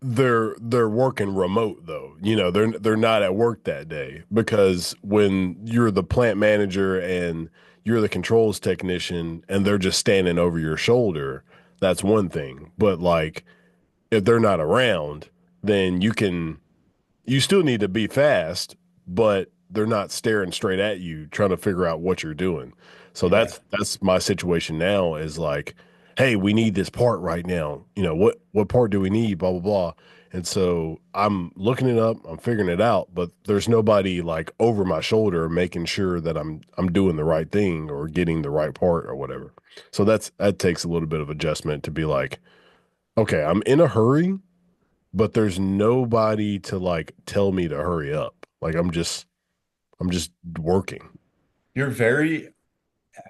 they're working remote though. They're not at work that day because when you're the plant manager and you're the controls technician and they're just standing over your shoulder, that's one thing. But like if they're not around, then you still need to be fast, but they're not staring straight at you trying to figure out what you're doing. So Yeah. that's my situation now is like, hey, we need this part right now. What part do we need? Blah blah blah. And so I'm looking it up, I'm figuring it out, but there's nobody like over my shoulder making sure that I'm doing the right thing or getting the right part or whatever. So that takes a little bit of adjustment to be like, okay, I'm in a hurry, but there's nobody to like tell me to hurry up. Like I'm just working. You're very,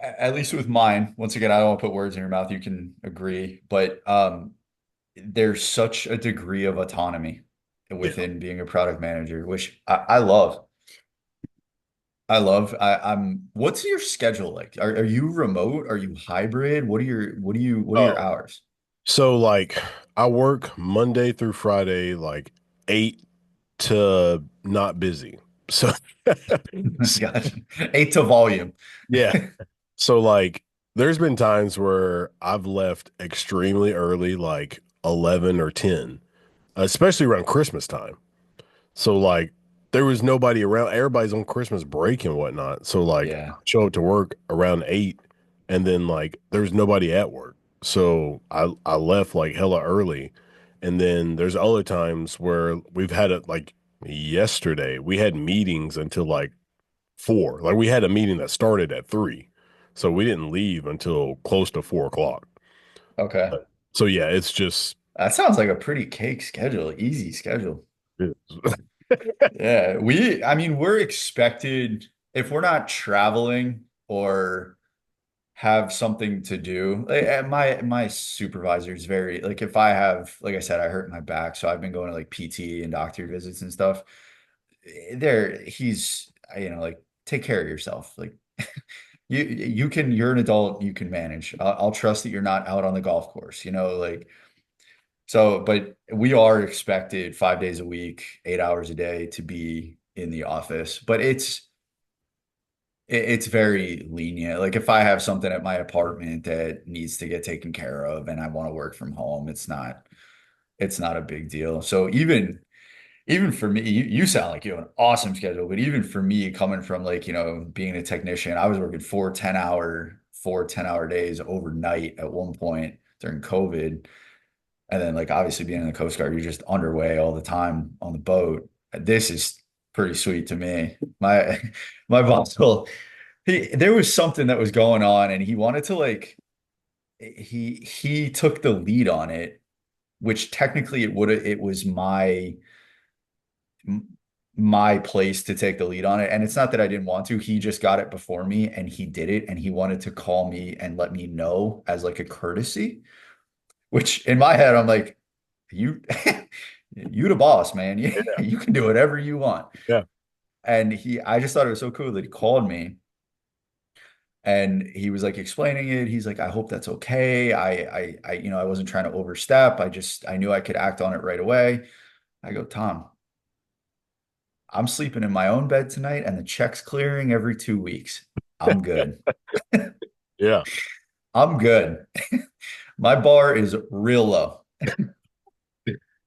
at least with mine, once again, I don't want to put words in your mouth. You can agree, but there's such a degree of autonomy Yeah. within being a product manager, which I love. I love. What's your schedule like? Are you remote? Are you hybrid? What are your Oh, hours? so like I work Monday through Friday, like 8 to not busy. So Gotcha. Eight to volume. yeah. So like there's been times where I've left extremely early, like 11 or 10, especially around Christmas time. So like there was nobody around. Everybody's on Christmas break and whatnot. So like I Yeah. show up to work around 8 and then like there's nobody at work. So I left like hella early. And then there's other times where we've had it like yesterday. We had meetings until like 4. Like we had a meeting that started at 3. So we didn't leave until close to 4 o'clock. Okay. So yeah, it's just That sounds like a pretty cake schedule, easy schedule. It Yeah, I mean, we're expected, if we're not traveling or have something to do, like, my supervisor is very, like, if I have, like I said, I hurt my back, so I've been going to like PT and doctor visits and stuff. He's, like, take care of yourself. Like, you're an adult, you can manage. I'll trust that you're not out on the golf course, like. So, but we are expected 5 days a week, 8 hours a day to be in the office. But it's very lenient. Like, if I have something at my apartment that needs to get taken care of and I want to work from home, it's not a big deal. So even for me, you sound like you have an awesome schedule, but even for me, coming from, like, being a technician, I was working 4 10-hour days overnight at one point during COVID. And then, like, obviously being in the Coast Guard, you're just underway all the time on the boat. This is pretty sweet to me. My boss there was something that was going on and he wanted to, like, he took the lead on it, which technically it was my place to take the lead on it. And it's not that I didn't want to. He just got it before me and he did it, and he wanted to call me and let me know as like a courtesy, which in my head I'm like, you you the boss, man. You can do whatever you want. yeah, And I just thought it was so cool that he called me and he was like explaining it. He's like, I hope that's okay. I wasn't trying to overstep. I knew I could act on it right away. I go, Tom, I'm sleeping in my own bed tonight and the check's clearing every 2 weeks. I'm good. yeah, I'm good. My bar is real low.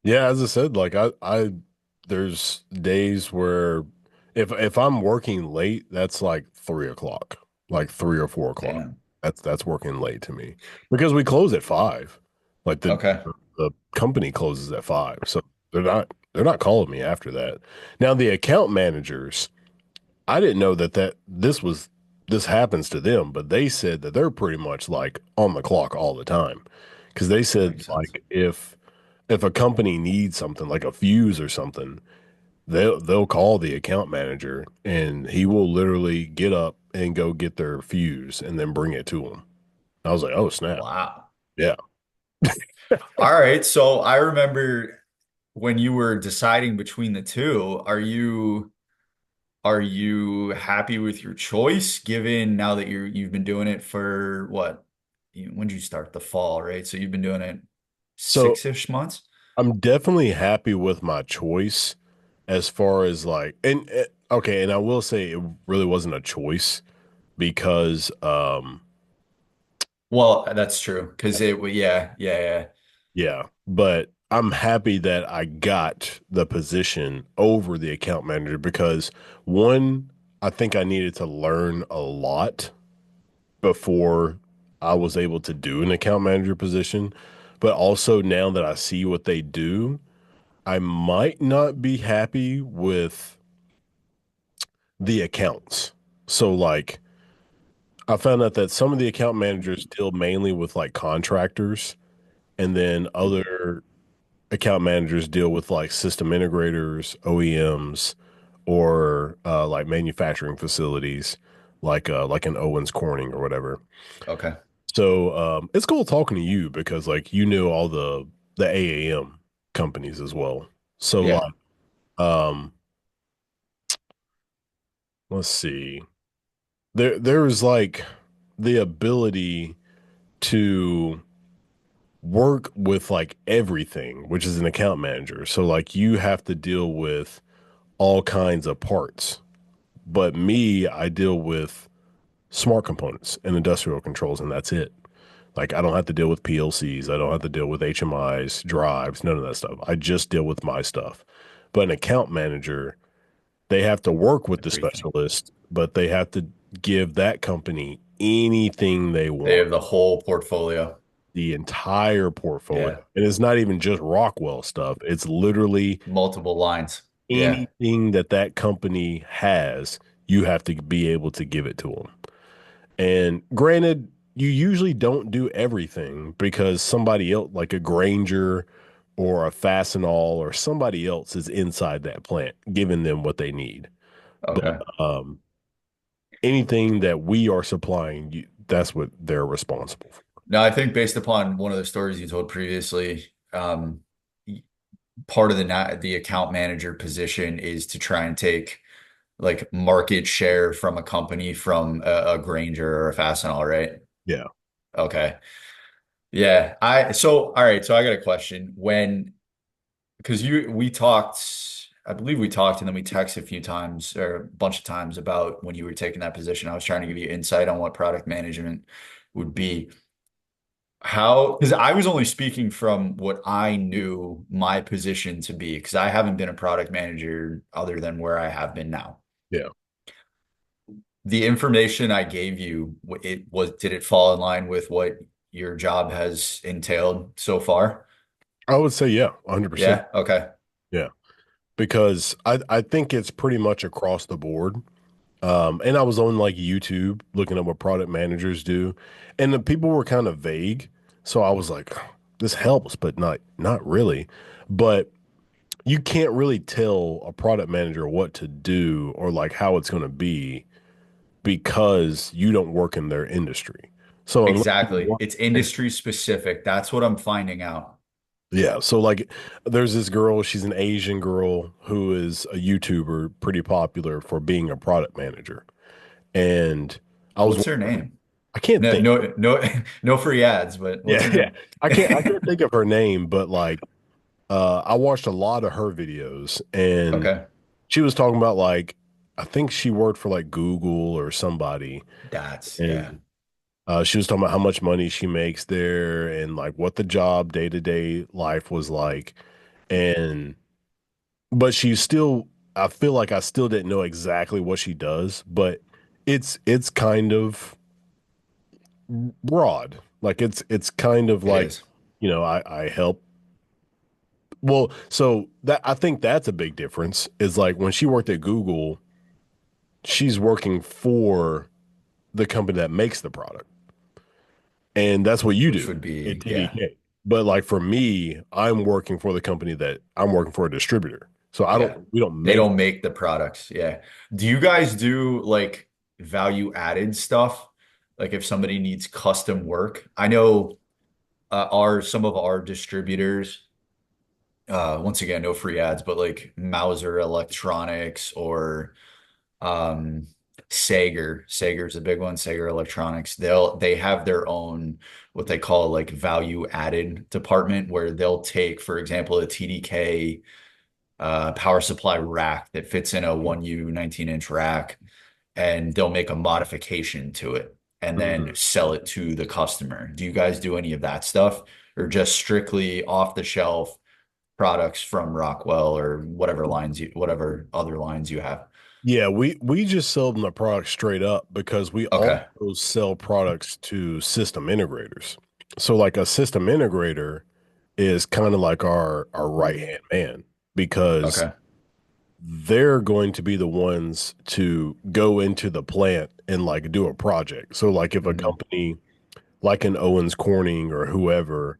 yeah. As I said, like there's days where if I'm working late, that's like 3 o'clock, like 3 or 4 o'clock. Damn. That's working late to me because we close at 5. Like Okay. the company closes at 5, so they're not calling me after that. Now the account managers, I didn't know that this happens to them, but they said that they're pretty much like on the clock all the time. Because they That said makes sense. like if a company needs something like a fuse or something, they'll call the account manager and he will literally get up and go get their fuse and then bring it to them. I was like, oh snap, Wow. yeah. All right. So I remember when you were deciding between the two, are you happy with your choice given now that you've been doing it for what? When did you start? The fall, right? So you've been doing it So 6-ish months? I'm definitely happy with my choice as far as like and okay, and I will say it really wasn't a choice because Well, that's true. Because yeah, yeah, yeah. yeah, but I'm happy that I got the position over the account manager because one, I think I needed to learn a lot before I was able to do an account manager position. But also now that I see what they do, I might not be happy with the accounts. So like I found out that some of the account managers deal mainly with like contractors, and then other account managers deal with like system integrators, OEMs, or like manufacturing facilities, like an Owens Corning or whatever. Okay. So it's cool talking to you because like you knew all the AAM companies as well. So Yeah, like let's see, there's like the ability to work with like everything, which is an account manager. So like you have to deal with all kinds of parts. But me, I deal with smart components and industrial controls, and that's it. Like I don't have to deal with PLCs. I don't have to deal with HMIs, drives, none of that stuff. I just deal with my stuff. But an account manager, they have to work with the everything. specialist, but they have to give that company anything they They want, have the whole portfolio. the entire portfolio. Yeah. And it's not even just Rockwell stuff. It's literally Multiple lines. Yeah. anything that that company has, you have to be able to give it to them. And granted, you usually don't do everything because somebody else, like a Granger or a Fastenal or somebody else is inside that plant giving them what they need. But Okay. anything that we are supplying, that's what they're responsible for. Now, I think based upon one of the stories you told previously, part of the account manager position is to try and take like market share from a company from a Granger or a Fastenal, right? Yeah. Okay. Yeah. All right. So I got a question. Because we talked, I believe we talked and then we texted a few times or a bunch of times about when you were taking that position. I was trying to give you insight on what product management would be. Because I was only speaking from what I knew my position to be, because I haven't been a product manager other than where I have been now. Yeah. The information I gave you, did it fall in line with what your job has entailed so far? I would say, yeah, 100%. Yeah. Okay. Yeah. Because I think it's pretty much across the board. And I was on like YouTube looking at what product managers do, and the people were kind of vague. So I was like, this helps, but not really. But you can't really tell a product manager what to do or like how it's going to be because you don't work in their industry. So unless you Exactly. work, It's industry specific. That's what I'm finding out. yeah. So like, there's this girl. She's an Asian girl who is a YouTuber, pretty popular for being a product manager. And I was What's her wondering, name? I can't No, think. no, no, no free ads, but what's Yeah, her yeah. name? I can't think of her name, but like I watched a lot of her videos and Okay. she was talking about like I think she worked for like Google or somebody Yeah. and she was talking about how much money she makes there and like what the job day-to-day life was like. And but she's still I feel like I still didn't know exactly what she does, but it's kind of broad. Like it's kind of It like, is. I help. Well, so that I think that's a big difference is like when she worked at Google, she's working for the company that makes the product. And that's what you Which do would at be, yeah, TDK. But like for me, I'm working for the company that I'm working for a distributor. So yeah. we don't They make. don't make the products. Yeah. Do you guys do like value added stuff? Like if somebody needs custom work? I know some of our distributors, once again, no free ads, but like Mauser Electronics or um Sager's a big one, Sager Electronics. They have their own what they call like value added department where they'll take, for example, a TDK power supply rack that fits in a 1U 19-inch rack, and they'll make a modification to it and then Mhm. sell it to the customer. Do you guys do any of that stuff or just strictly off the shelf products from Rockwell or whatever other lines you have? Yeah, we just sell them the product straight up because we Okay. also sell products to system integrators. So like a system integrator is kind of like our right hand man because Okay. they're going to be the ones to go into the plant and like do a project. So like if a Hmm. company like an Owens Corning or whoever,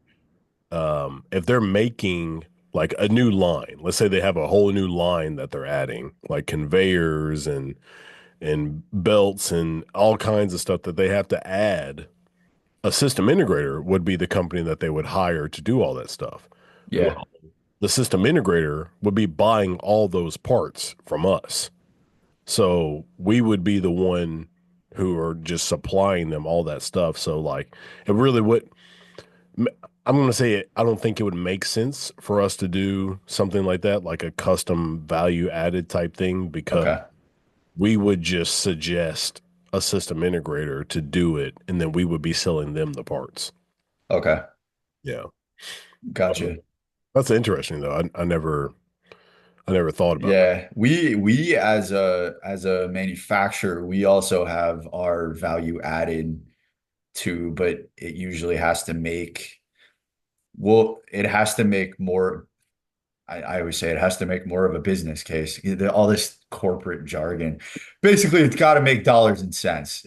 if they're making like a new line, let's say they have a whole new line that they're adding, like conveyors and belts and all kinds of stuff that they have to add, a system integrator would be the company that they would hire to do all that stuff. Yeah. Well, the system integrator would be buying all those parts from us. So we would be the one who are just supplying them all that stuff. So like it really would I'm going to say it, I don't think it would make sense for us to do something like that, like a custom value added type thing, because Okay. we would just suggest a system integrator to do it, and then we would be selling them the parts. Okay. Yeah. Um, Gotcha. that's interesting though. I never thought about that. Yeah, we as a manufacturer, we also have our value added too, but it usually has to make it has to make more. I always say it has to make more of a business case. All this corporate jargon, basically, it's got to make dollars and cents.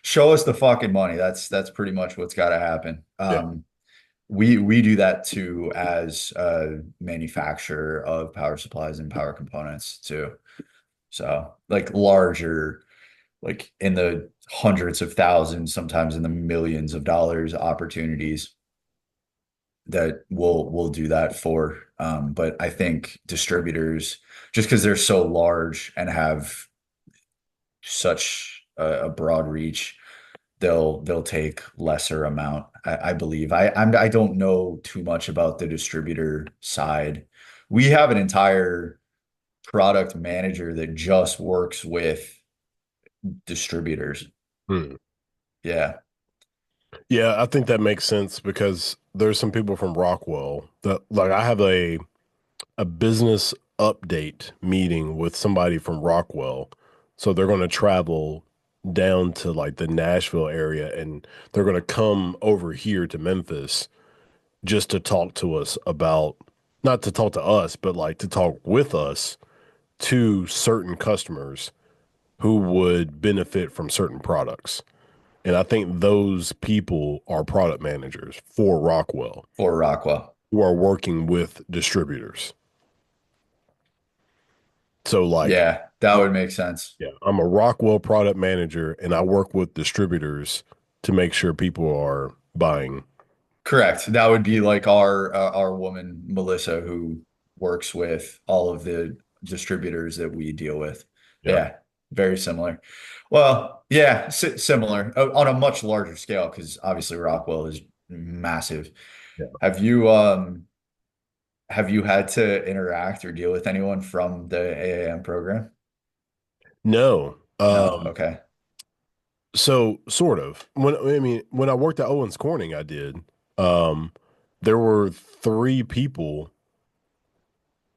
Show us the fucking money. That's pretty much what's got to happen. Yeah. we do that too as a manufacturer of power supplies and power components too. So like larger, like in the hundreds of thousands, sometimes in the millions of dollars opportunities that we'll do that for. But I think distributors, just because they're so large and have such a broad reach, they'll take lesser amount. I believe. I don't know too much about the distributor side. We have an entire product manager that just works with distributors. Hmm. Yeah. Yeah, I think that makes sense because there's some people from Rockwell that like I have a business update meeting with somebody from Rockwell. So they're going to travel down to like the Nashville area and they're going to come over here to Memphis just to talk to us about, not to talk to us, but like to talk with us to certain customers who would benefit from certain products. And I think those people are product managers for Rockwell For Rockwell. who are working with distributors. So like Yeah, that would make sense. yeah, I'm a Rockwell product manager and I work with distributors to make sure people are buying. Correct. That would be like our woman Melissa who works with all of the distributors that we deal with. Yeah. Yeah, very similar. Well, yeah, similar on a much larger scale because obviously Rockwell is massive. Yeah. Have you have you had to interact or deal with anyone from the AAM program? No. No. Okay. So sort of. When I worked at Owens Corning, I did. Um, there were three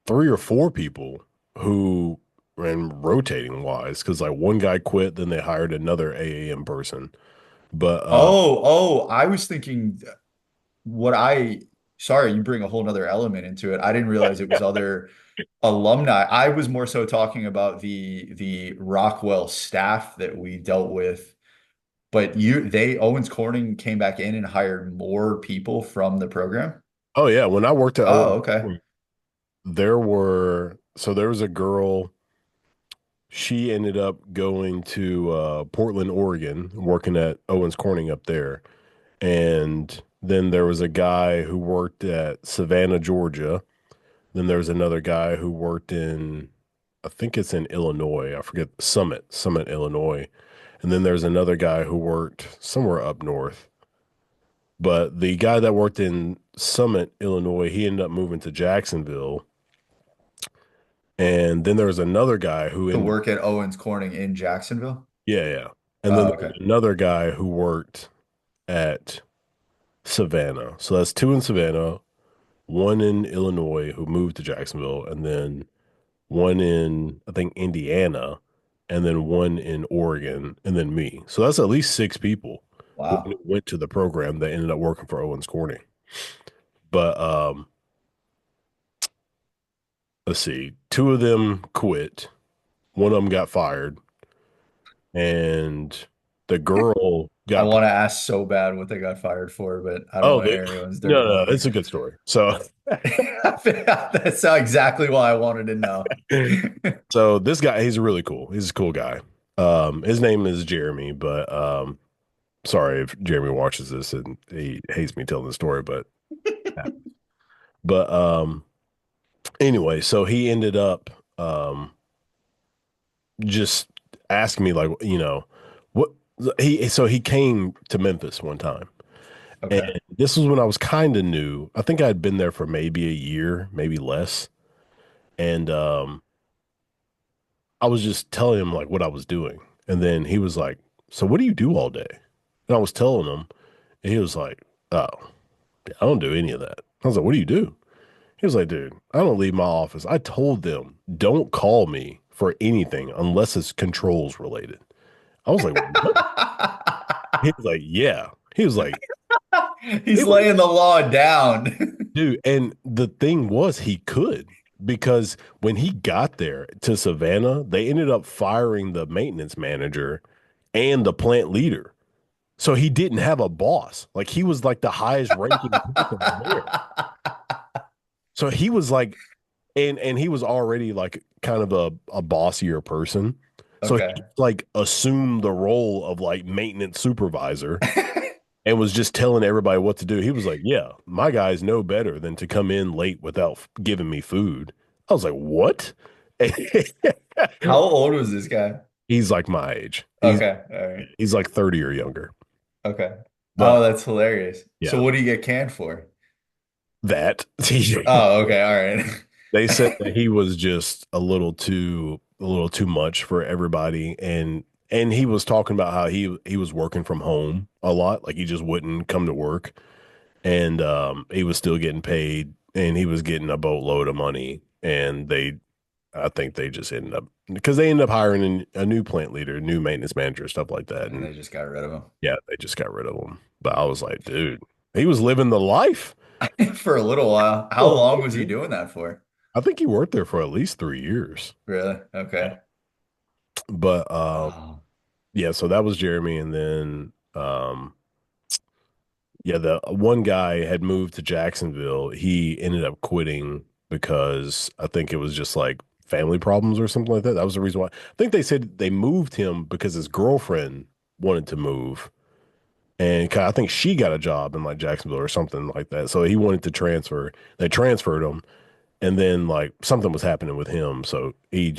or four people who ran rotating wise because like one guy quit, then they hired another AAM person. But I was thinking what I sorry, you bring a whole nother element into it. I didn't realize it was other alumni. I was more so talking about the Rockwell staff that we dealt with. But they Owens Corning came back in and hired more people from the program. oh yeah, when I worked at Oh, Owens okay. Corning, there was a girl. She ended up going to Portland, Oregon, working at Owens Corning up there. And then there was a guy who worked at Savannah, Georgia. Then there was another guy who worked in, I think it's in Illinois. I forget, Summit, Illinois. And then there's another guy who worked somewhere up north. But the guy that worked in Summit, Illinois, he ended up moving to Jacksonville. And then there was another guy who To ended, work at Owens Corning in Jacksonville. yeah, yeah. And then Oh, there was okay. another guy who worked at Savannah. So that's two in Savannah, one in Illinois who moved to Jacksonville, and then one in, I think, Indiana, and then one in Oregon, and then me. So that's at least six people who Wow. went to the program that ended up working for Owens Corning. But let's see, two of them quit, one of them got fired, and the girl I got, want to ask so bad what they got fired for, but I don't oh, want to air anyone's dirty no, no, laundry. it's a good story. So, That's exactly what I wanted to know. so this guy, he's really cool. He's a cool guy. His name is Jeremy, but sorry if Jeremy watches this and he hates me telling the story, but anyway, so he ended up just asking me like, what he came to Memphis one time. And Okay. this was when I was kind of new. I think I'd been there for maybe a year, maybe less. And I was just telling him like what I was doing. And then he was like, "So what do you do all day?" And I was telling him, and he was like, "Oh, I don't do any of that." I was like, "What do you do?" He was like, "Dude, I don't leave my office. I told them, don't call me for anything unless it's controls related." I was like, "What?" He was like, "Yeah." He was like, He's it was, laying the law down. dude. And the thing was, he could because when he got there to Savannah, they ended up firing the maintenance manager and the plant leader. So he didn't have a boss. Like he was like the highest ranking person there. So he was like, and he was already like kind of a bossier person. So he Okay. like assumed the role of like maintenance supervisor and was just telling everybody what to do. He was like, "Yeah, my guys know better than to come in late without giving me food." I was like, "What?" How old was this guy? He's like my age. Okay. All right. He's like 30 or younger. Okay. But Oh, that's hilarious. So yeah, what do you get canned for? that Oh, okay. they All said that right. he was just a little too much for everybody, and he was talking about how he was working from home a lot, like he just wouldn't come to work, and he was still getting paid, and he was getting a boatload of money, and they I think they just ended up because they ended up hiring a new plant leader, new maintenance manager, stuff like that, And and they just got rid of yeah, they just got rid of him. But I was like, dude, he was living the life. him for a little while. How Oh, long was he man. doing that for? I think he worked there for at least 3 years. Really? Yeah. Okay. But Wow. yeah, so that was Jeremy, and then yeah, the one guy had moved to Jacksonville. He ended up quitting because I think it was just like family problems or something like that. That was the reason why. I think they said they moved him because his girlfriend wanted to move. And 'cause I think she got a job in like Jacksonville or something like that. So he wanted to transfer. They transferred him. And then like something was happening with him. So they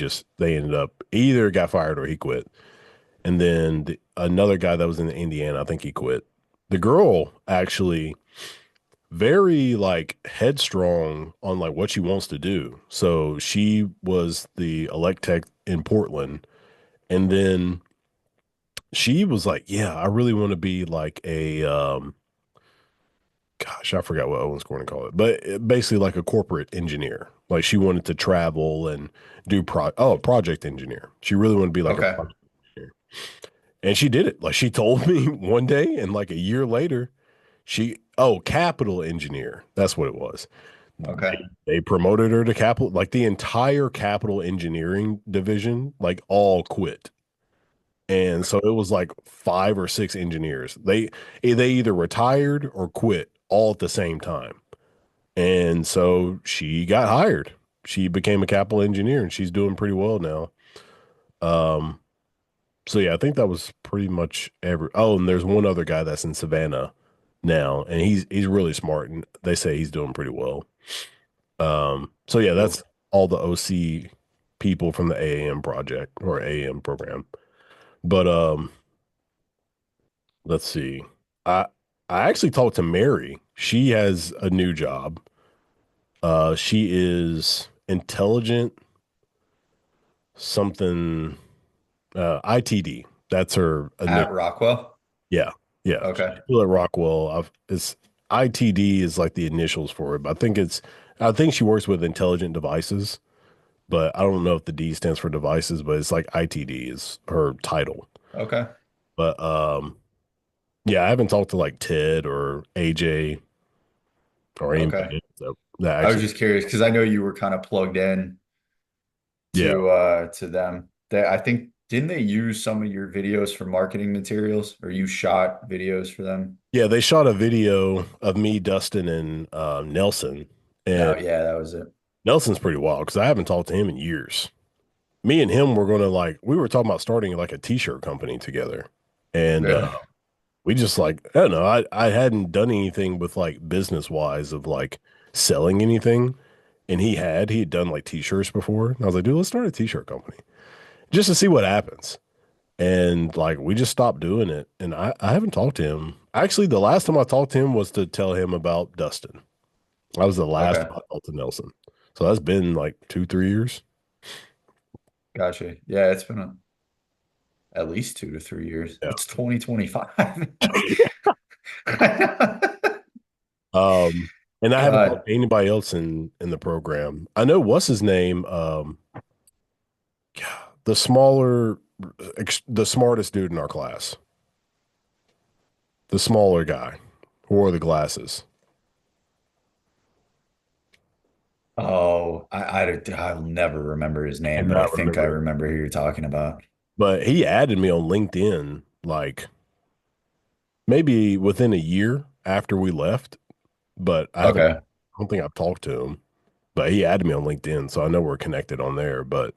ended up he either got fired or he quit. And then another guy that was in Indiana, I think he quit. The girl actually very like headstrong on like what she wants to do. So she was the elect tech in Portland. And then she was like, yeah, I really want to be like a gosh, I forgot what Owen's going to call it, but basically like a corporate engineer. Like she wanted to travel and do project engineer. She really wanted to be like a Okay. project engineer. And she did it. Like she told me one day, and like a year later, capital engineer. That's what it was. Okay. They promoted her to capital, like the entire capital engineering division, like all quit. And so it was like 5 or 6 engineers. They either retired or quit all at the same time. And so she got hired. She became a capital engineer and she's doing pretty well now. Um, so yeah, I think that was pretty much oh, and there's one other guy that's in Savannah now, and he's really smart and they say he's doing pretty well. So yeah, Cool. that's all the OC people from the AAM project or AAM program. But let's see. I I actually talked to Mary. She has a new job. She is intelligent something ITD. That's her At initial. Rockwell? Yeah, yeah. She's Okay. still at Rockwell. It's ITD is like the initials for it, but I think she works with intelligent devices, but I don't know if the D stands for devices, but it's like ITD is her title. Okay. But yeah, I haven't talked to like Ted or AJ or Okay. anybody that I was actually. just curious because I know you were kind of plugged in Yeah. to them. I think didn't they use some of your videos for marketing materials or you shot videos for them? Yeah, they shot a video of me, Dustin, and Nelson. And No, yeah, that was it. Nelson's pretty wild because I haven't talked to him in years. Me and him were gonna like we were talking about starting like a t-shirt company together. And Really? we just like I don't know, I hadn't done anything with like business wise of like selling anything. And he had done like t-shirts before. And I was like, dude, let's start a t-shirt company just to see what happens. And like we just stopped doing it. And I haven't talked to him. Actually, the last time I talked to him was to tell him about Dustin. I was the last Okay. time I talked to Nelson. So that's been like 2, 3 years. Gotcha. Yeah, it's been at least 2 to 3 years. Yeah. It's 2025. Um, and I haven't talked God. to anybody else in the program. I know what's his name. The smaller, the smartest dude in our class, the smaller guy who wore the glasses. I'll never remember his name, but I Cannot think I remember, remember who you're talking about. but he added me on LinkedIn like maybe within a year after we left, but Okay. I don't think I've talked to him. But he added me on LinkedIn, so I know we're connected on there. But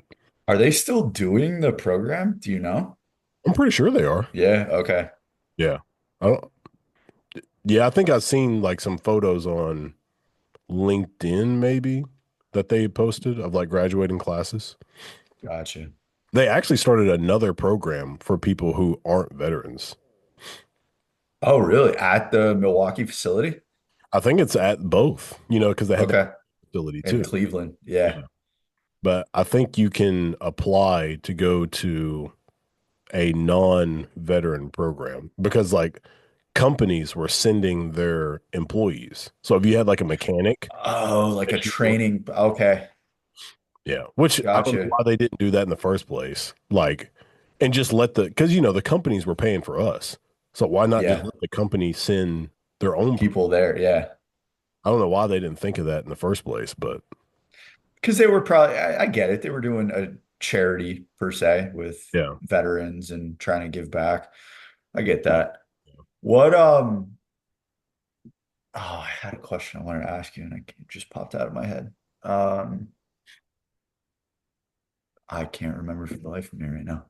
Are they still doing the program? Do you know? I'm pretty sure they are. Yeah, okay. Yeah. I don't, yeah, I think I've seen like some photos on LinkedIn maybe that they posted of like graduating classes. Gotcha. They actually started another program for people who aren't veterans. Oh, really? At the Milwaukee facility? I think it's at both, because they have that Okay. facility In too. Cleveland. Yeah. Yeah. But I think you can apply to go to a non-veteran program because like companies were sending their employees. So if you had like a mechanic Oh, like a that you were, training. Okay. yeah, which I don't know Gotcha. why they didn't do that in the first place. Like, and just let because the companies were paying for us. So why not just Yeah. let the company send their own people? People there. Yeah. I don't know why they didn't think of that in the first place, but Because they were probably, I get it. They were doing a charity per se with yeah. veterans and trying to give back. I get that. What, oh, I had a question I wanted to ask you and it just popped out of my head. Um, I can't remember for the life of me right now.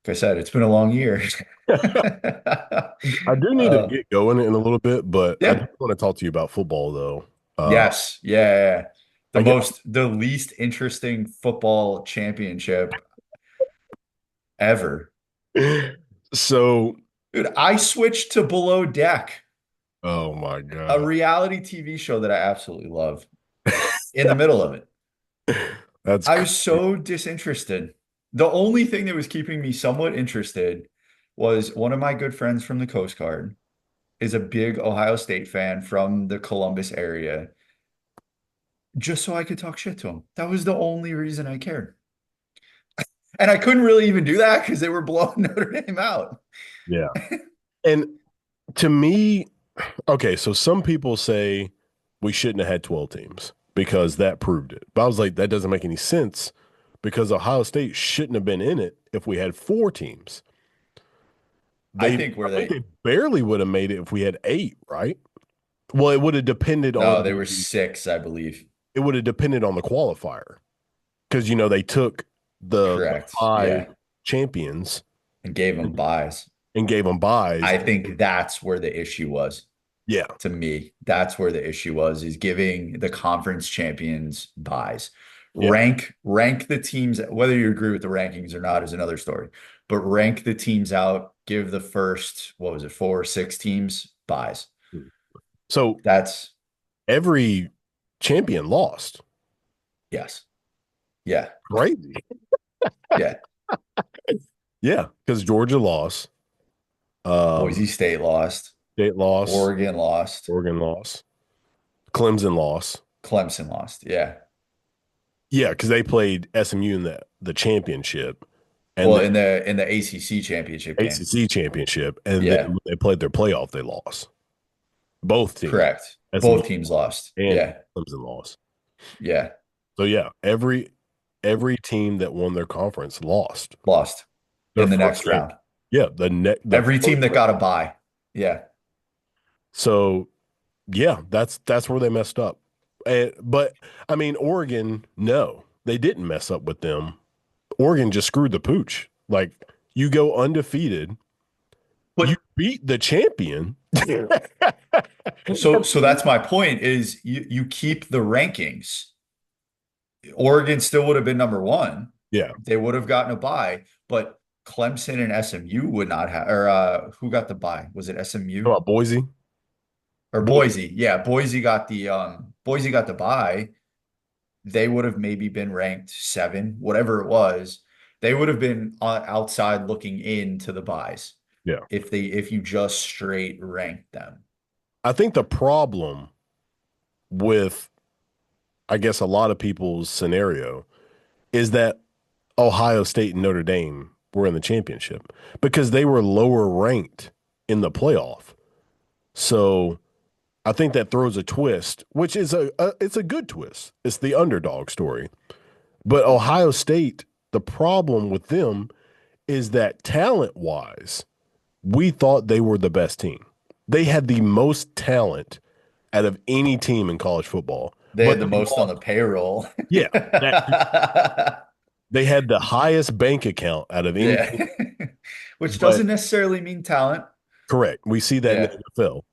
Like I said, it's been a long year. I do need to Uh, get going in a little bit, but I do yeah. want to talk to you about football though. Yes. Yeah, yeah, yeah. I get The least interesting football championship ever. so. Dude, I switched to Below Deck, Oh my a God. reality TV show that I absolutely love in the middle of it. That's I crazy. was so disinterested. The only thing that was keeping me somewhat interested was one of my good friends from the Coast Guard is a big Ohio State fan from the Columbus area, just so I could talk shit to him. That was the only reason I cared. And I couldn't really even do that because they were blowing Notre Dame out. Yeah. And to me, okay, so some people say we shouldn't have had 12 teams because that proved it. But I was like, that doesn't make any sense because Ohio State shouldn't have been in it if we had four teams. I I think where think they, they barely would have made it if we had eight, right? Well, it would have depended no, on they were the six, I believe. it would have depended on the qualifier because they took the Correct. five Yeah. champions And gave them buys. and gave them buys. I think that's where the issue was Yeah, to me. That's where the issue was is giving the conference champions buys. yeah. Rank the teams, whether you agree with the rankings or not is another story. But rank the teams out, give the first, what was it, four or six teams buys. So That's every champion lost. yes. Yeah. Crazy. Yeah. Yeah, because Georgia lost, Boise State lost. State lost, Oregon lost. Oregon lost, Clemson lost. Clemson lost. Yeah. Yeah, because they played SMU in the championship, and Well, then in the ACC championship game. ACC championship, and then Yeah. when they played their playoff, they lost. Both teams, Correct. SMU Both teams lost. and Yeah. Clemson lost. Yeah. So yeah, every team that won their conference lost Lost their in the first next game. round. Yeah, the Every first team that round. got a bye. Yeah. So yeah, that's where they messed up. But I mean, Oregon, no, they didn't mess up with them. Oregon just screwed the pooch. Like you go undefeated, you But beat the champion. so that's my point is you keep the rankings. Oregon still would have been number one. Yeah. They would have gotten a bye, but Clemson and SMU would not have or who got the bye? Was it How SMU about Boise? or Boise. Boise? Yeah, Boise got the bye. They would have maybe been ranked seven, whatever it was. They would have been outside looking into the buys Yeah. if you just straight ranked them. I think the problem with, I guess, a lot of people's scenario is that Ohio State and Notre Dame were in the championship because they were lower ranked in the playoff. So I think that throws a twist, which is it's a good twist. It's the underdog story. But Ohio State, the problem with them is that talent wise, we thought they were the best team. They had the most talent out of any team in college football, They but had the they most on the lost. payroll. Yeah, that they had the highest bank account out of any Yeah. team, Which but doesn't necessarily mean talent. correct. We see that in the Yeah. NFL,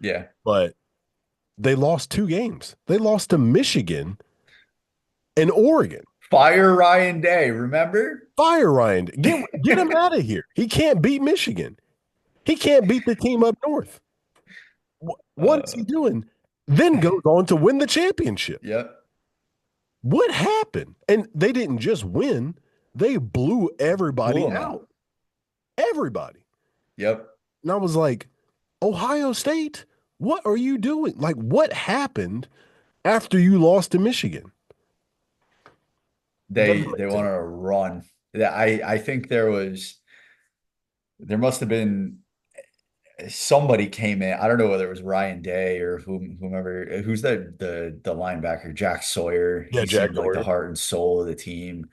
Yeah. but they lost two games. They lost to Michigan and Oregon. Fire Ryan Day, remember? Fire Ryan. Get him out of here. He can't beat Michigan. He can't beat the team up north. What is he Uh, doing? Then goes on to win the championship. yep. What happened? And they didn't just win, they blew Blew everybody him out. out. Everybody. Yep. And I was like, Ohio State, what are you doing? Like, what happened after you lost to Michigan? Doesn't They make wanted sense. to run. Yeah, I think there must have been somebody came in. I don't know whether it was Ryan Day or whomever. Who's the linebacker? Jack Sawyer. Yeah, He Jack seemed like the Doyer. heart and soul of the team.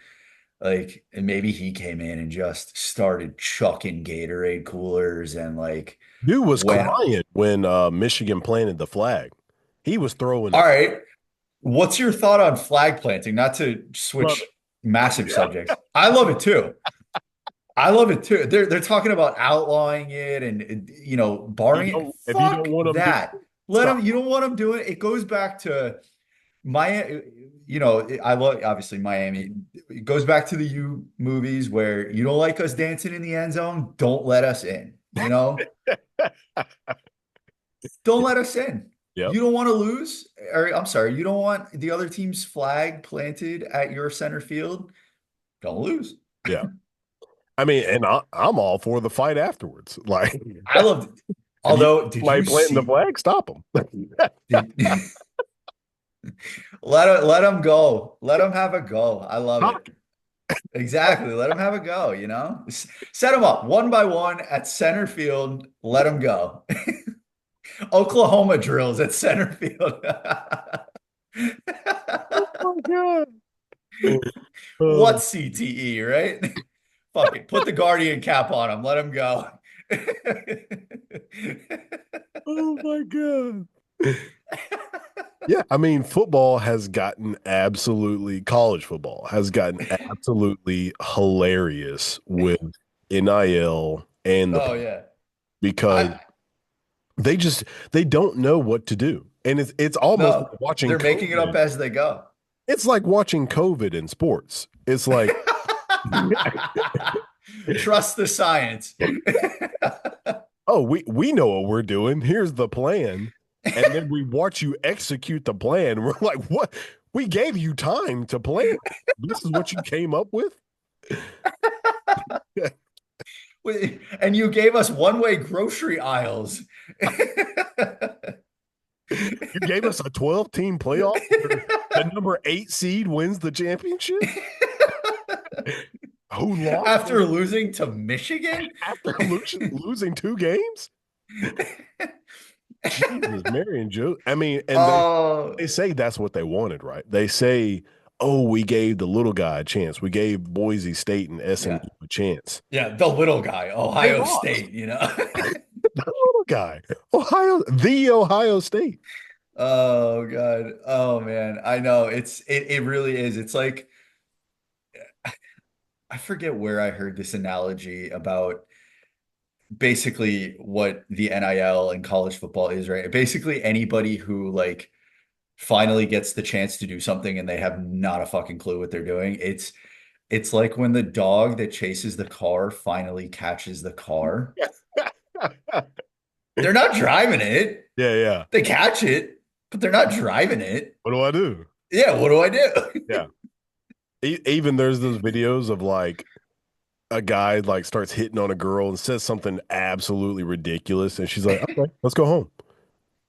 Like, and maybe he came in and just started chucking Gatorade coolers and like Dude was went. crying when Michigan planted the flag. He was throwing All a right. What's your thought on flag planting? Not to love switch it. massive subjects. I love it too. I love it too. They're talking about outlawing it and barring it. If you Fuck don't want them doing that. it, Let stop. them. You don't want them doing it. It goes back to my. I love obviously Miami. It goes back to the U movies where you don't like us dancing in the end zone. Don't let us in. Don't let us in. Yep. You don't want to lose, or I'm sorry, you don't want the other team's flag planted at your center field. Don't lose. Yeah. I mean, and I'm all for the fight afterwards. Like, I loved it. if you Although, did somebody you planting the see? flag, stop them. Did, let him go. Let him have a go. I love it. Exactly. Let him have a go. Set him up one by one at center field. Let him go. Oklahoma drills at center field. Oh my god. What Oh, CTE, right? Fuck it. Put the Guardian cap on him. Let him go. oh my god. Yeah, I mean, football has gotten absolutely, college football has gotten absolutely hilarious with NIL and Oh yeah. because I they just they don't know what to do. And it's almost like no, watching they're making it up COVID. as they go. It's like watching COVID in sports. It's like, Trust the science. oh, we know what we're doing. Here's the plan. And then we watch you execute the plan. We're like, what? We gave you time to plan. This is what you came up with? And you gave us one-way grocery aisles. You gave us a 12 team playoff where the number 8 seed wins the championship? Who lost After losing to Michigan? after losing two games? Jesus, Mary and Joe. I mean, and Oh, they say that's what they wanted, right? They say, oh, we gave the little guy a chance. We gave Boise State and SMU yeah. a chance. Yeah, the little guy, They Ohio lost. State. The little guy. Ohio State. Oh God. Oh man. I know. It really is. It's like I forget where I heard this analogy about basically what the NIL and college football is, right? Basically anybody who like finally gets the chance to do something and they have not a fucking clue what they're doing. It's like when the dog that chases the car finally catches the car. They're not driving it. Yeah, yeah. They catch it, but they're not driving it. What do I do? Yeah, what do I do? Yeah. Even there's those videos of like a guy like starts hitting on a girl and says something absolutely ridiculous, and she's like, "Okay, let's go home."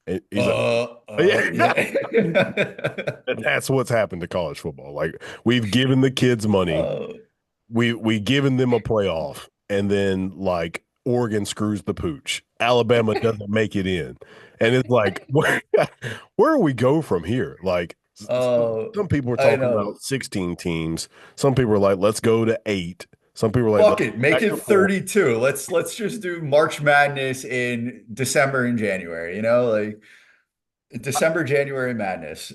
And he's like, "Yeah." Yeah. And that's what's happened to college football. Like we've given the kids money, Uh, we given them a playoff, and then like Oregon screws the pooch. Alabama doesn't make it in, and it's like where do we go from here? Like oh, some people are I talking about know. 16 teams. Some people are like, let's go to 8. Some people are like Fuck the it, make it technical. 32. Let's just do March Madness in December and January, like December, January Madness.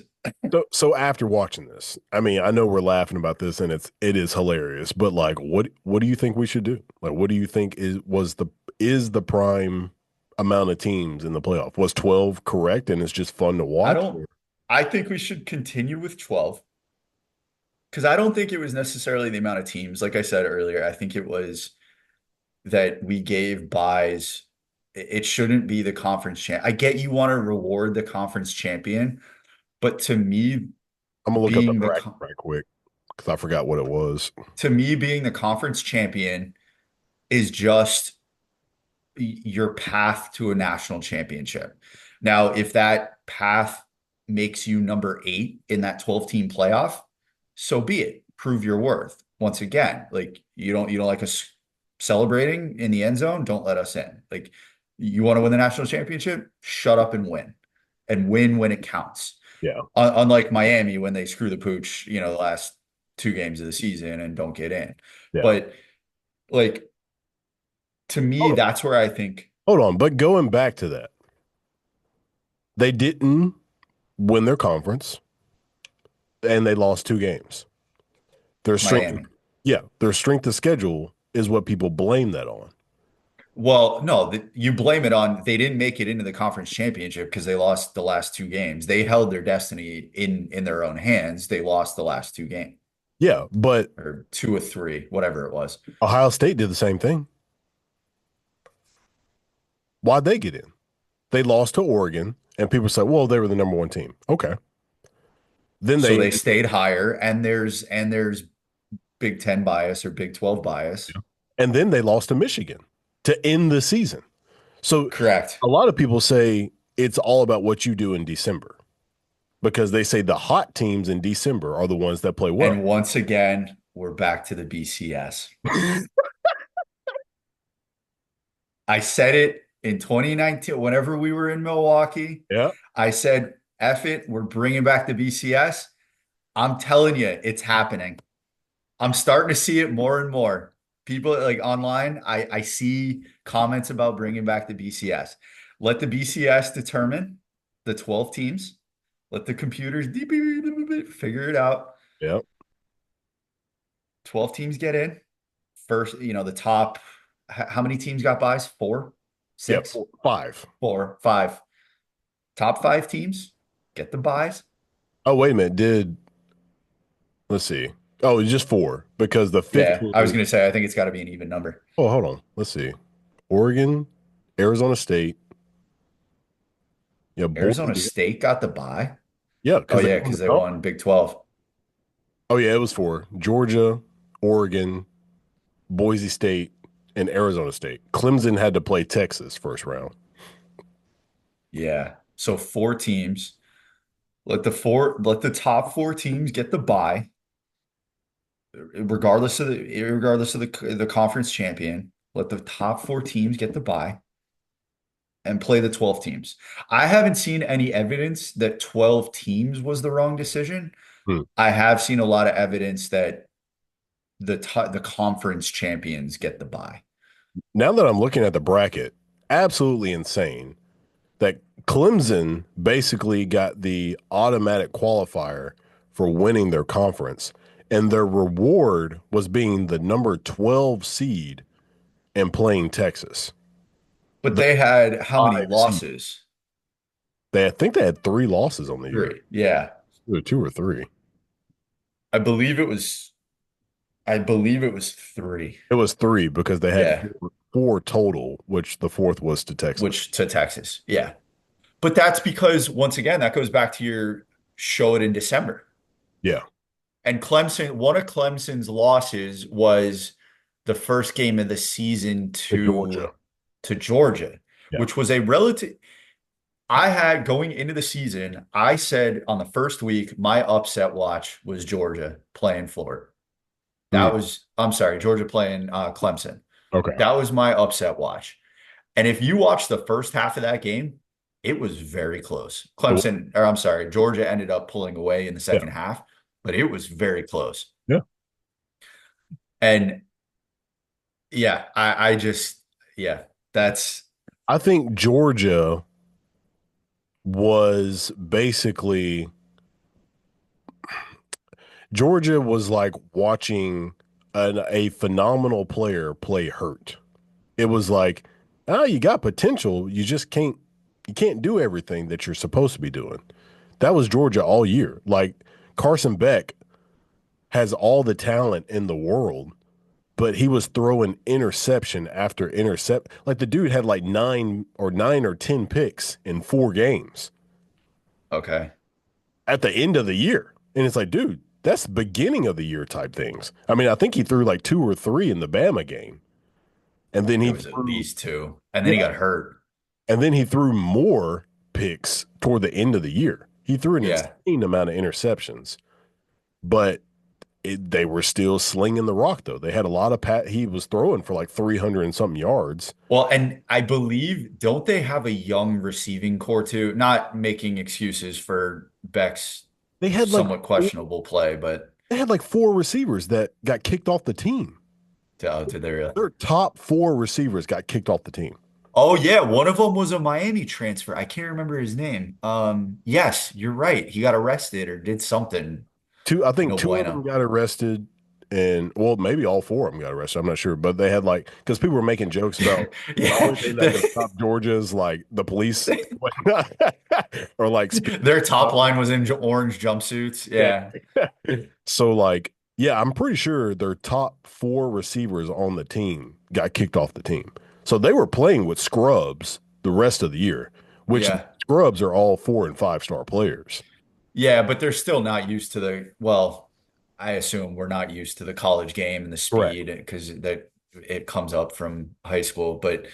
So after watching this, I mean, I know we're laughing about this and it is hilarious, but like, what do you think we should do? Like, what do you think is the prime amount of teams in the playoff? Was 12 correct and it's just fun to I watch? don't I think we should continue with 12 because I don't think it was necessarily the amount of teams. Like I said earlier, I think it was that we gave buys. It shouldn't be the conference champ. I get you want to reward the conference champion, but I'm gonna look up the being the bracket co- right quick because I forgot what it was. being the conference champion is just your path to a national championship. Now, if that path makes you number 8 in that 12 team playoff, so be it. Prove your worth. Once again, like you don't like us celebrating in the end zone, don't let us in. Like you want to win the national championship, shut up and win when it counts. Yeah. Unlike Miami when they screw the pooch, the last 2 games of the season and don't get in. Yeah. But like to me, Hold on. that's where I think Hold on. But going back to that, they didn't win their conference and they lost 2 games. Their strength, Miami. yeah, their strength of schedule is what people blame that on. Well, no, you blame it on they didn't make it into the conference championship because they lost the last 2 games. They held their destiny in their own hands. They lost the last 2 games Yeah, but or 2 or 3, whatever it was. Ohio State did the same thing. Why'd they get in? They lost to Oregon, and people say, well, they were the number one team. Okay. Then So they, they stayed higher, and there's Big Ten bias or Big 12 bias. and then they lost to Michigan to end the season. So Correct. a lot of people say it's all about what you do in December because they say the hot teams in December are the ones that play well. And once again, we're back to the BCS. I said it in 2019, whenever we were in Milwaukee. Yeah. I said, F it, we're bringing back the BCS. I'm telling you, it's happening. I'm starting to see it more and more. People like online, I see comments about bringing back the BCS. Let the BCS determine the 12 teams. Let the computers figure it out. Yeah. 12 teams get in. First, the top, how many teams got buys? Four, Yeah. six, 5. four, five. Top 5 teams get the buys. Oh, wait a minute. Let's see. Oh, it's just 4 because the fifth Yeah, I was team. going to say, I think it's got to be an even number. Oh, hold on. Let's see. Oregon, Arizona State. Yeah, Arizona Boise. State got the buy. Yeah, Oh, because they yeah, won the because they conference. won Big 12. Oh, yeah, it was 4. Georgia, Oregon, Boise State, and Arizona State. Clemson had to play Texas first round. Yeah. So 4 teams. Let the top 4 teams get the bye, regardless of the conference champion. Let the top 4 teams get the bye and play the 12 teams. I haven't seen any evidence that 12 teams was the wrong decision. Hmm. I have seen a lot of evidence that the conference champions get the bye. Now that I'm looking at the bracket, absolutely insane that Clemson basically got the automatic qualifier for winning their conference, and their reward was being the number 12 seed and playing Texas, But the they had how many 5 seed. losses? I think they had 3 losses on the year, 3. Yeah. either 2 or 3. I believe it was I believe it was 3. It was 3 because they had Yeah, four total, which the fourth was to Texas. which to Texas. Yeah. But that's because once again, that goes back to your show it in December. Yeah, And one of Clemson's losses was the first game of the season to Georgia. to Georgia, Yeah. which was a relative. I had going into the season, I said on the first week, my upset watch was Georgia playing Florida. Mm, I'm sorry, Georgia playing Clemson. okay. That was my upset watch. And if you watch the first half of that game, it was very close. Georgia ended up pulling away in the Yeah. second half, but it was very close. Yeah. And Yeah, I just, yeah, that's I think was basically Georgia was like watching a phenomenal player play hurt. It was like, oh, you got potential. You can't do everything that you're supposed to be doing. That was Georgia all year. Like Carson Beck has all the talent in the world, but he was throwing interception after intercept. Like the dude had like nine or 10 picks in 4 games okay. at the end of the year. And it's like, dude, that's beginning of the year type things. I mean, I think he threw like 2 or 3 in the Bama game. And then It he was a threw, beast too. And then he yeah. got hurt. And then he threw more picks toward the end of the year. He threw an Yeah. insane amount of interceptions, but they were still slinging the rock though. They had a lot of he was throwing for like 300 and something yards. Well, and I believe, don't they have a young receiving core too? Not making excuses for Beck's They had like somewhat questionable play, but they had like 4 receivers that got kicked off the team. oh, did they really? Their top 4 receivers got kicked off the team. Oh yeah, one of them was a Miami transfer. I can't remember his name. Yes, you're right. He got arrested or did something. I think No two of them bueno. got arrested, and well, maybe all 4 of them got arrested. I'm not sure, but they had like because people were making jokes about the Yeah. only thing that could stop Georgia is like the police or like speed. Their top line was in orange jumpsuits. Yeah. Yeah. So like, yeah, I'm pretty sure their top 4 receivers on the team got kicked off the team. So they were playing with scrubs the rest of the year, which Yeah. scrubs are all 4 and 5 star players. Yeah, but they're still not used to well, I assume we're not used to the college game and the Correct. speed because that it comes up from high school. But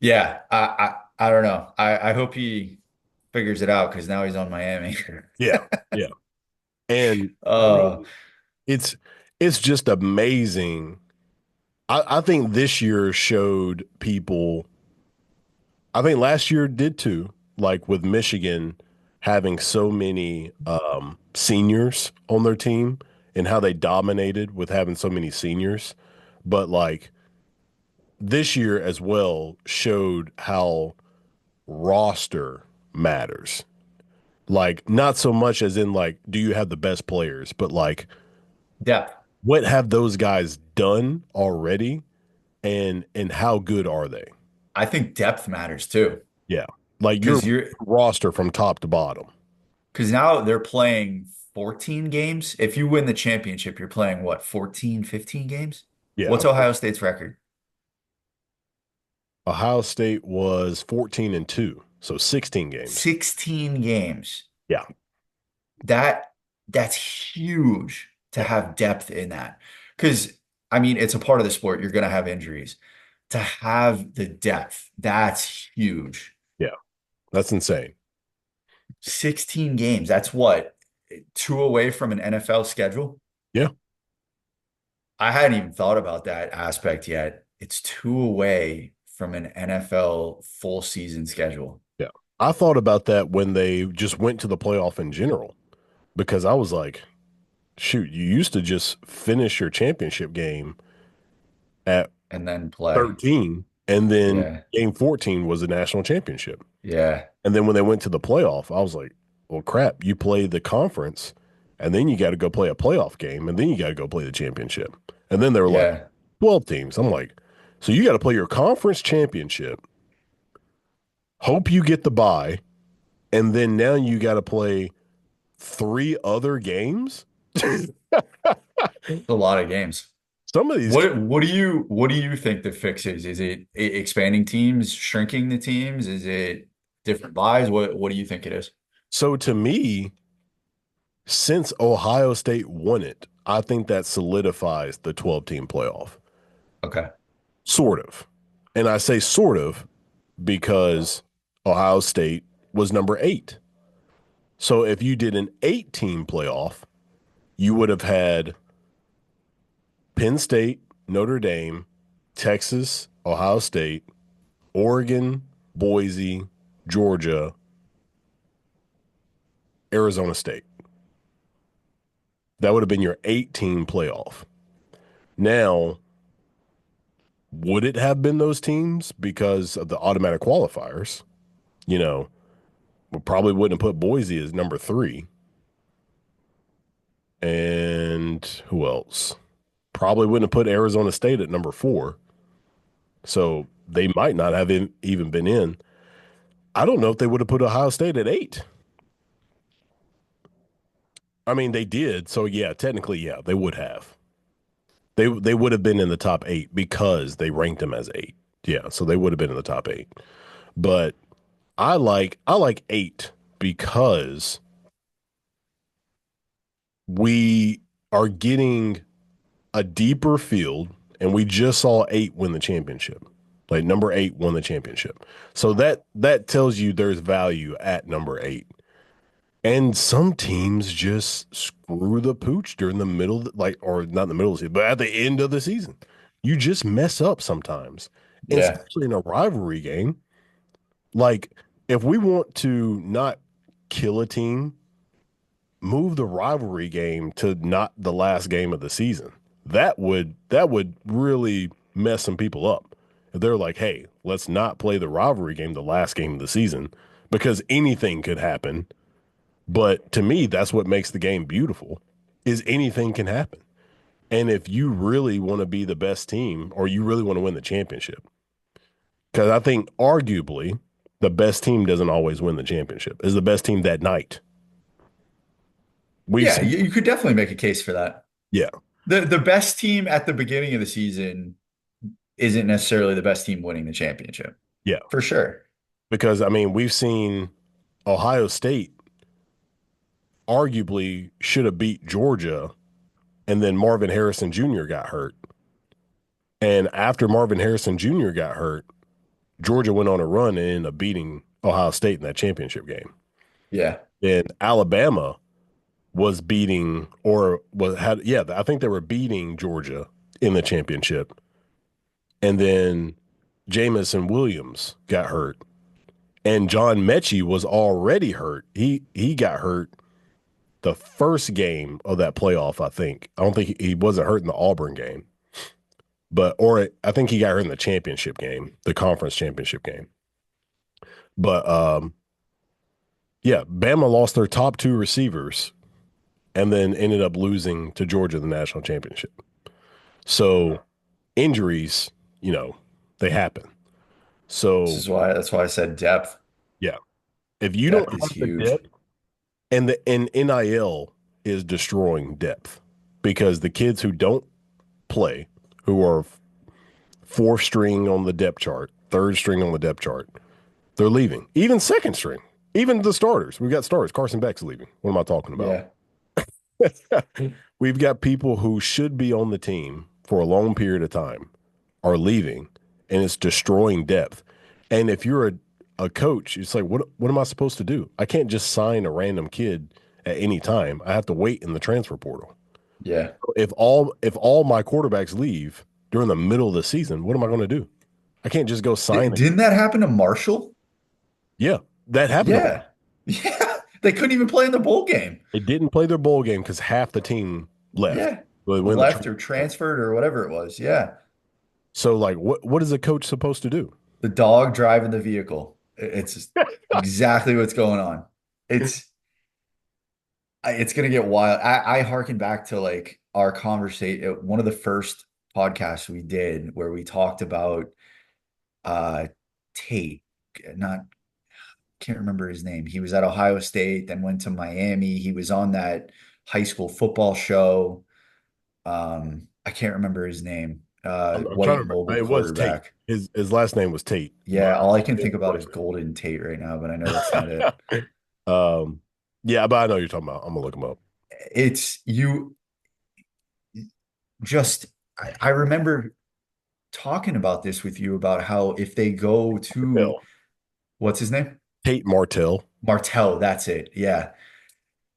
yeah, I don't know. I hope he figures it out because now he's on Miami. Yeah. Yeah. And I Uh, mean, it's it's just amazing. I think this year showed people. I think last year did too, like with Michigan having so many seniors on their team and how they dominated with having so many seniors. But like this year as well showed how roster matters. Like not so much as in like, do you have the best players, but like depth. what have those guys done already and how good are they? I think depth matters too Yeah. Like your because roster from top to bottom. now they're playing 14 games. If you win the championship, you're playing what, 14, 15 games? Yeah. What's Ohio State's record? Ohio State was 14-2, so 16 games. 16 games. Yeah. That that's huge to Yeah. have depth in that. Because I mean, it's a part of the sport. You're gonna have injuries. To have the depth, that's huge. Yeah. That's insane. 16 games. That's what, two away from an NFL schedule? Yeah. I hadn't even thought about that aspect yet. It's two away from an NFL full season schedule. Yeah. I thought about that when they just went to the playoff in general because I was like, shoot, you used to just finish your championship game at And then play. 13, and then Yeah. game 14 was the national championship. Yeah. And then when they went to the playoff, I was like, well, crap, you play the conference, and then you got to go play a playoff game, and then you got to go play the championship. And then they were like, Yeah. 12 teams. I'm like, so you got to play your conference championship, hope you get the bye, and then now you got to play 3 other games? A lot of games. Some of these. What do you think the fix is? Is it expanding teams, shrinking the teams? Is it different buys? What do you think it is? So to me, since Ohio State won it, I think that solidifies the 12-team playoff. Okay. Sort of. And I say sort of because Ohio State was number 8. So if you did an 8-team playoff, you would have had Penn State, Notre Dame, Texas, Ohio State, Oregon, Boise, Georgia, Arizona State. That would have been your 8-team playoff. Now, Would it have been those teams because of the automatic qualifiers? You know, we probably wouldn't have put Boise as number three. And who else? Probably wouldn't have put Arizona State at number four. So they might not have even been in. I don't know if they would have put Ohio State at eight. I mean, they did. So yeah, technically, yeah, they would have. They would have been in the top eight because they ranked them as eight. Yeah, so they would have been in the top eight. But I like eight because we are getting a deeper field, and we just saw eight win the championship. Like number eight won the championship. So that tells you there's value at number eight. And some teams just screw the pooch during the middle, like, or not in the middle of the season, but at the end of the season. You just mess up sometimes, and Yeah. especially in a rivalry game. Like, if we want to not kill a team, move the rivalry game to not the last game of the season. That would really mess some people up. If they're like, hey, let's not play the rivalry game the last game of the season because anything could happen. But to me, that's what makes the game beautiful is anything can happen. And if you really want to be the best team or you really want to win the championship, because I think arguably the best team doesn't always win the championship, is the best team that night. We've Yeah, seen, you could definitely make a case for that. yeah, The best team at the beginning of the season isn't necessarily the best team winning the championship, yeah. for sure. Because I mean, we've seen Ohio State arguably should have beat Georgia, and then Marvin Harrison Jr. got hurt. And after Marvin Harrison Jr. got hurt, Georgia went on a run and ended up beating Ohio State in that championship game. Yeah. And Alabama was beating or was had yeah, I think they were beating Georgia in the championship. And then Jamison Williams got hurt. And John Mechie was already hurt. He got hurt the first game of that playoff, I think. I don't think he wasn't hurt in the Auburn game. But or I think he got hurt in the championship game, the conference championship game. But yeah, Bama lost their top two receivers and then ended up losing to Georgia the national championship. So injuries, they happen. This So is why that's why I said depth. yeah, if you don't Depth is have the huge. depth, and NIL is destroying depth because the kids who don't play, who are fourth string on the depth chart, third string on the depth chart, they're leaving. Even second string, even the starters. We've got starters. Carson Beck's leaving. What am I talking about? Yeah. We've got people who should be on the team for a long period of time are leaving, and it's destroying depth. And if you're a coach, it's like, what am I supposed to do? I can't just sign a random kid at any time. I have to wait in the transfer portal. Yeah. If all my quarterbacks leave during the middle of the season, what am I going to do? I can't just go sign a Didn't kid. that happen to Marshall? Yeah, that happened to them. Yeah. Yeah. They couldn't even play in the bowl game. They didn't play their bowl game because half the team left. Yeah. They went in the Left transfer or portal. transferred or whatever it was. Yeah. So like what is a coach supposed to do? The dog driving the vehicle. It's exactly what's going on. It's it's gonna get wild. I harken back to like our conversation, one of the first podcasts we did where we talked about uh Tate, not can't remember his name. He was at Ohio State, then went to Miami. He was on that high school football show. I can't remember his name. I'm trying to White remember. mobile It was Tate. quarterback. His last name was Tate, Yeah, but all I can think about is Golden Tate right now, but I know that's not it. um, yeah, but I know what you're talking about. I'm gonna look him up. It's you just I remember talking about this with you about how if they go to Martell. what's his name? Tate Martell. Martell, that's it. Yeah.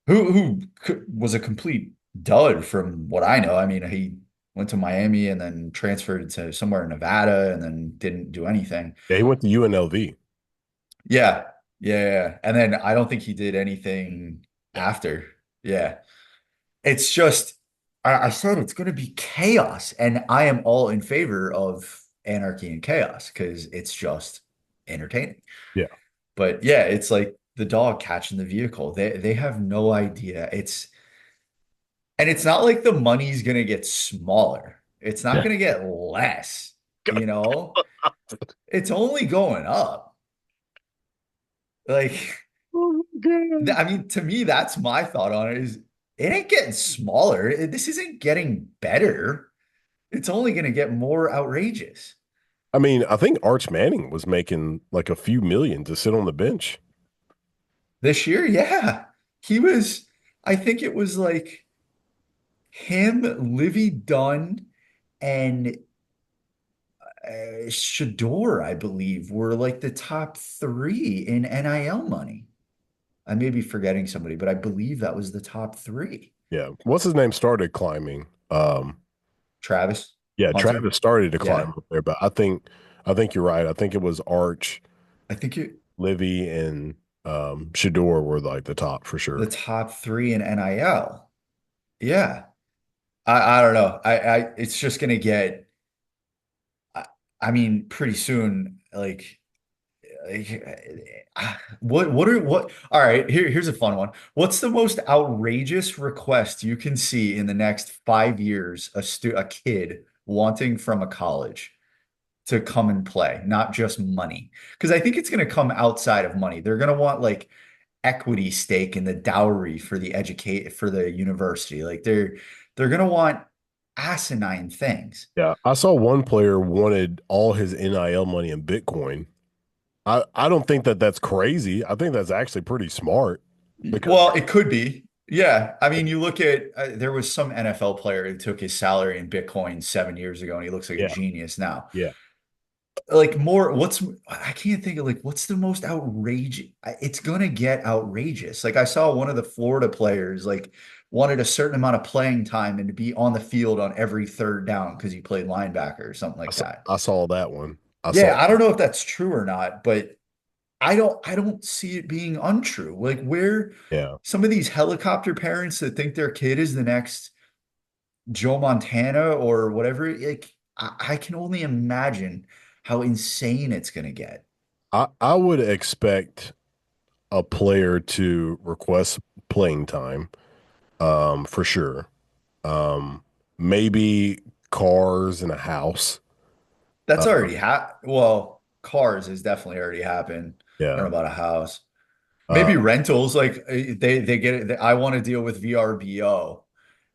Who was a complete dud from what I know. I mean, he went to Miami and then transferred to somewhere in Nevada and then didn't do anything. Yeah, he went to UNLV. Yeah. Yeah. Yeah. And then I don't think he did anything Yeah, after. Yeah. It's just, I said it's going to be chaos. And I am all in favor of anarchy and chaos because it's just entertaining. Yeah. But yeah, it's like the dog catching the vehicle. They have no idea. It's not like the money's gonna get smaller. It's not Yeah. gonna get less, you know? It's only going up. Like, Oh my God. I mean, to me, that's my thought on it is it ain't getting smaller. This isn't getting better. It's only gonna get more outrageous. I mean, I think Arch Manning was making like a few million to sit on the bench. This year, yeah. I think it was like him, Livy Dunn, and Shador, I believe, were like the top three in NIL money. I may be forgetting somebody, but I believe that was the top three. Yeah. What's his name started climbing? Travis Yeah, Hunter. Travis started to climb Yeah. up there, but I think you're right. I think it was Arch, I think Livy, and Shador were like the top for the sure. top three in NIL. Yeah. I don't know. It's just gonna get I, I mean, pretty soon, what all right, here's a fun one. What's the most outrageous request you can see in the next 5 years a kid wanting from a college to come and play, not just money? Because I think it's going to come outside of money. They're going to want like equity stake in the dowry for the educate for the university. Like they're going to want asinine things. Yeah, I saw one player wanted all his NIL money in Bitcoin. I don't think that that's crazy. I think that's actually pretty smart because Well, it could be. Yeah. I mean, you look at there was some NFL player who took his salary in Bitcoin 7 years ago and he looks like a yeah, genius now. yeah. Like I can't think of like what's the most outrageous. It's gonna get outrageous. Like I saw one of the Florida players like wanted a certain amount of playing time and to be on the field on every third down because he played linebacker or something I like saw, that. I saw that one. I Yeah, saw I don't know if that's true or not, but I don't see it being untrue. Like where yeah. some of these helicopter parents that think their kid is the next Joe Montana or whatever, like I can only imagine how insane it's gonna get. I would expect a player to request playing time, for sure. Maybe cars and a house. That's Uh, already well, cars has definitely already happened. I yeah. don't know about a house. Uh, Maybe rentals, like they get it. I want to deal with VRBO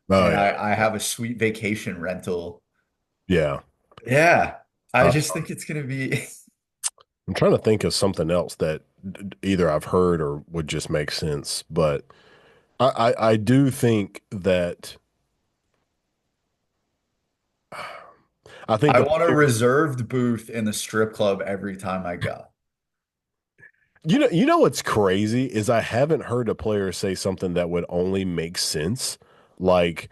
oh and yeah, I have a sweet vacation rental. yeah. Yeah. I Uh, just think it's gonna be I'm trying to think of something else that either I've heard or would just make sense, but I do think that I think I the want a player, reserved booth in the strip club every time I go. you know what's crazy is I haven't heard a player say something that would only make sense. Like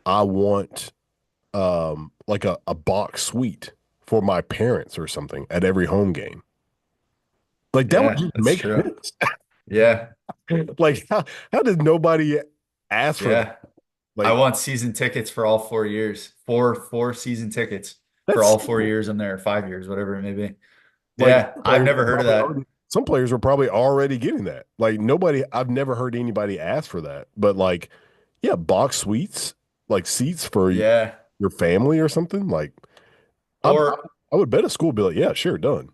I want like a box suite for my parents or something at every home game. Like that would Yeah, just that's make true. sense. Yeah. Like how did nobody ask for that? Yeah. I Like want season tickets for all 4 years. Four season tickets for that's all 4 years I'm there, 5 years, whatever it may be. like Yeah, I've never heard of that. some players were probably already getting that. Like nobody, I've never heard anybody ask for that. But like, yeah, box suites, like seats for Yeah. your family or something. Like Or I would bet a school bill. Yeah, sure, done.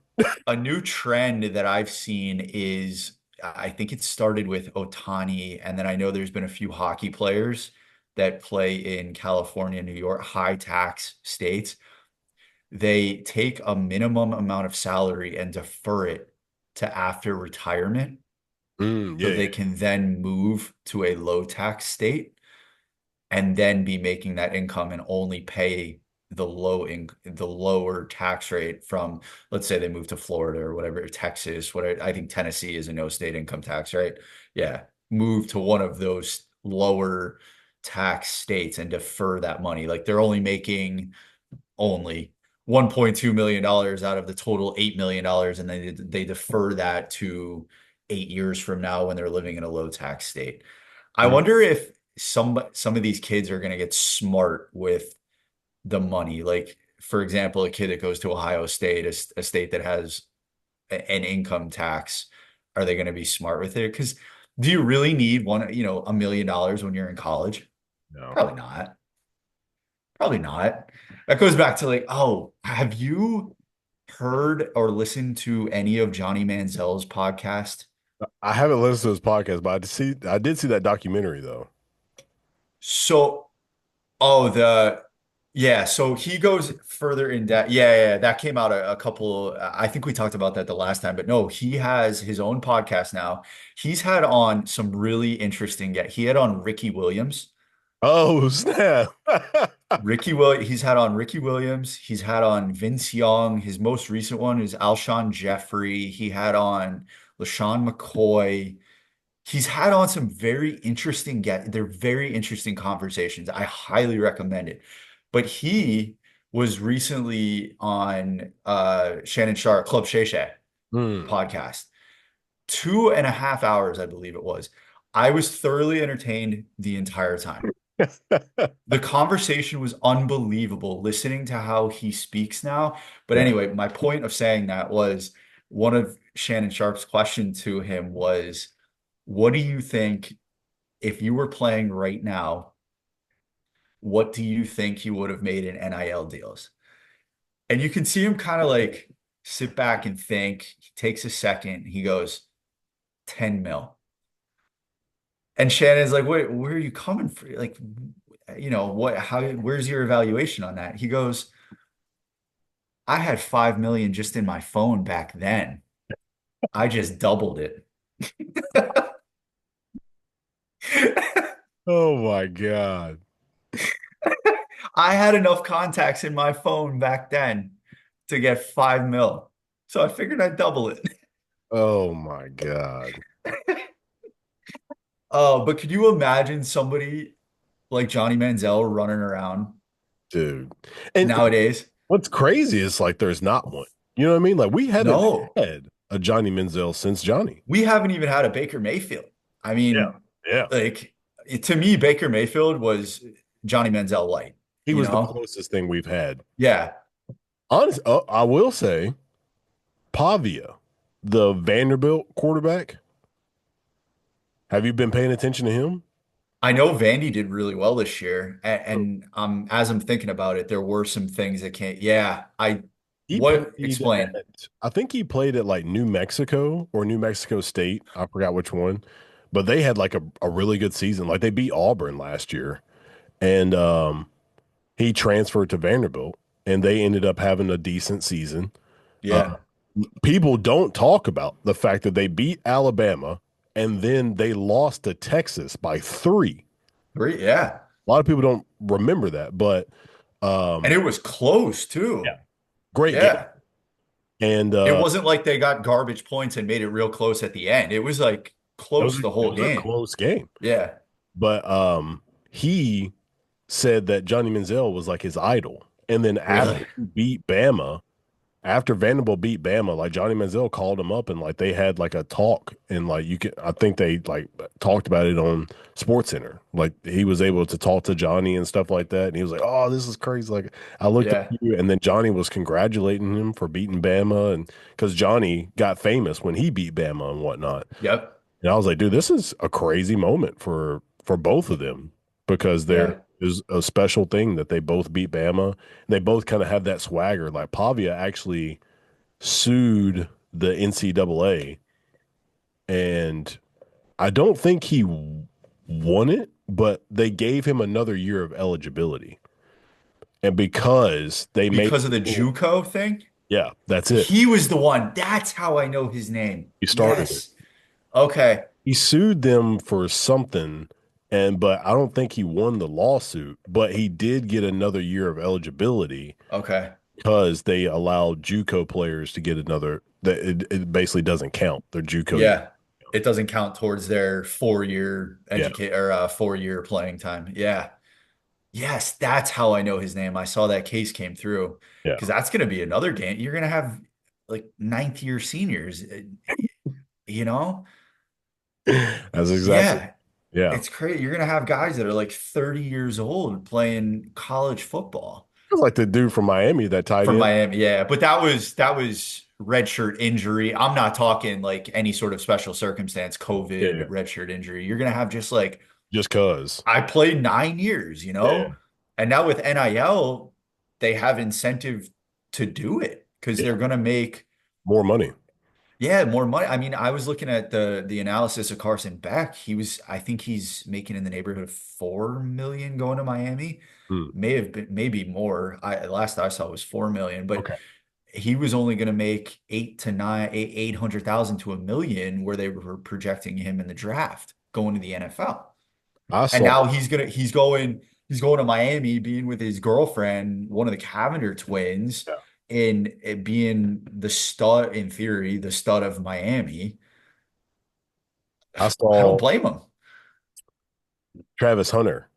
a new trend that I've seen is I think it started with Otani, and then I know there's been a few hockey players that play in California, New York, high tax states. They take a minimum amount of salary and defer it to after retirement so Yeah, they yeah. can then move to a low tax state and then be making that income and only pay the lower tax rate from, let's say they move to Florida or whatever, Texas, whatever. I think Tennessee is a no state income tax, right? Yeah. Move to one of those lower tax states and defer that money. Like they're only making only $1.2 million out of the total $8 million. And they defer that to 8 years from now when they're living in a low tax state. I Mm. wonder if some of these kids are going to get smart with the money. Like for example, a kid that goes to Ohio State, a state that has an income tax, are they going to be smart with it? Because do you really need $1 million when you're in college? No. Probably not. Probably not. That goes back to like, oh, have you heard or listened to any of Johnny Manziel's podcast? I haven't listened to his podcast, but I did see that documentary though. So, oh, yeah, so he goes further in depth. Yeah, yeah, that came out a couple. I think we talked about that the last time, but no, he has his own podcast now. He's had on some really interesting. He had on Ricky Williams. Oh, snap. He's had on Ricky Williams. He's had on Vince Young. His most recent one is Alshon Jeffrey. He had on LaShawn McCoy. He's had on some very interesting they're very interesting conversations. I highly recommend it. But he was recently on Shannon Sharp Club Shay Shay Hmm. podcast. 2.5 hours, I believe it was. I was thoroughly entertained the entire time. The conversation was unbelievable listening to how he speaks now. But Yeah. anyway, my point of saying that was one of Shannon Sharp's question to him was, what do you think if you were playing right now? What do you think you would have made in NIL deals? And you can see him kind of like sit back and think. He takes a second. He goes, 10 mil. And Shannon's like, where are you coming from? Like, where's your evaluation on that? He goes, I had 5 million just in my phone back then. I just doubled it. Oh my God. I had enough contacts in my phone back then to get 5 mil. So I figured I'd double it. Oh my God. Oh, but could you imagine somebody like Johnny Manziel running around Dude. And nowadays? what's crazy is like there's not one. You know what I mean? Like we haven't No, had a Johnny Manziel since Johnny. we haven't even had a Baker Mayfield. I Yeah. mean, Yeah. like to me, Baker Mayfield was Johnny Manziel light, He you was the know? closest thing we've had. Yeah. Honest, I will say Pavia, the Vanderbilt quarterback. Have you been paying attention to him? I know Vandy did really well this year. And as I'm thinking about it, there were some things that can't, yeah. He What played explain? at, I think he played at like New Mexico or New Mexico State. I forgot which one, but they had like a really good season. Like they beat Auburn last year, and he transferred to Vanderbilt, and they ended up having a decent season. Uh, Yeah. People don't talk about the fact that they beat Alabama and then they lost to Texas by 3. Great. Yeah. A lot of people don't remember that, but And um, it was close yeah, too. great game. Yeah. And It wasn't like they got garbage points and made it real close at the end. It was like close the it whole was a game. close game. Yeah. But he said that Johnny Manziel was like his idol. And then Really? after he beat Bama, after Vanderbilt beat Bama, like Johnny Manziel called him up and like they had like a talk and like you can I think they like talked about it on Sports Center. Like he was able to talk to Johnny and stuff like that. And he was like, "Oh, this is crazy." Like I looked at Yeah. you and then Johnny was congratulating him for beating Bama and because Johnny got famous when he beat Bama and whatnot. Yep. And I was like, dude, this is a crazy moment for both of them because there Yeah. is a special thing that they both beat Bama. They both kind of have that swagger. Like Pavia actually sued the NCAA, and I don't think he won it, but they gave him another year of eligibility. And because they made Because of the JUCO thing? yeah, that's it. He was the one. That's how I know his name. He started it. Yes. Okay. He sued them for something, and but I don't think he won the lawsuit, but he did get another year of eligibility Okay. because they allowed JUCO players to get another that it basically doesn't count. Their JUCO year. Yeah. It doesn't count towards their 4-year Yeah, educate or 4-year playing time. Yeah. Yes, that's how I know his name. I saw that case came through yeah. because that's going to be another game. You're going to have like ninth year seniors, you know? That's exactly. Yeah. Yeah. It's crazy. You're going to have guys that are like 30 years old playing college football. was like the dude from Miami, that tight from end. Miami. Yeah, but that was redshirt injury. I'm not talking like any sort of special circumstance, Yeah, COVID, redshirt injury. You're gonna have just like just cause. I played 9 years, Yeah, and now with NIL, they have incentive to do it because yeah, they're gonna make more money. yeah more money. I mean, I was looking at the analysis of Carson Beck. I think he's making in the neighborhood of 4 million going to Miami. Hmm. May have been maybe more. Last I saw was 4 million, but Okay, he was only going to make 800,000 to 1 million where they were projecting him in the draft going to the NFL. I And saw. now he's going to Miami, being with his girlfriend, one of the Cavender twins, Yeah, and it being the stud, in theory, the stud of Miami. I I don't saw blame him. Travis Hunter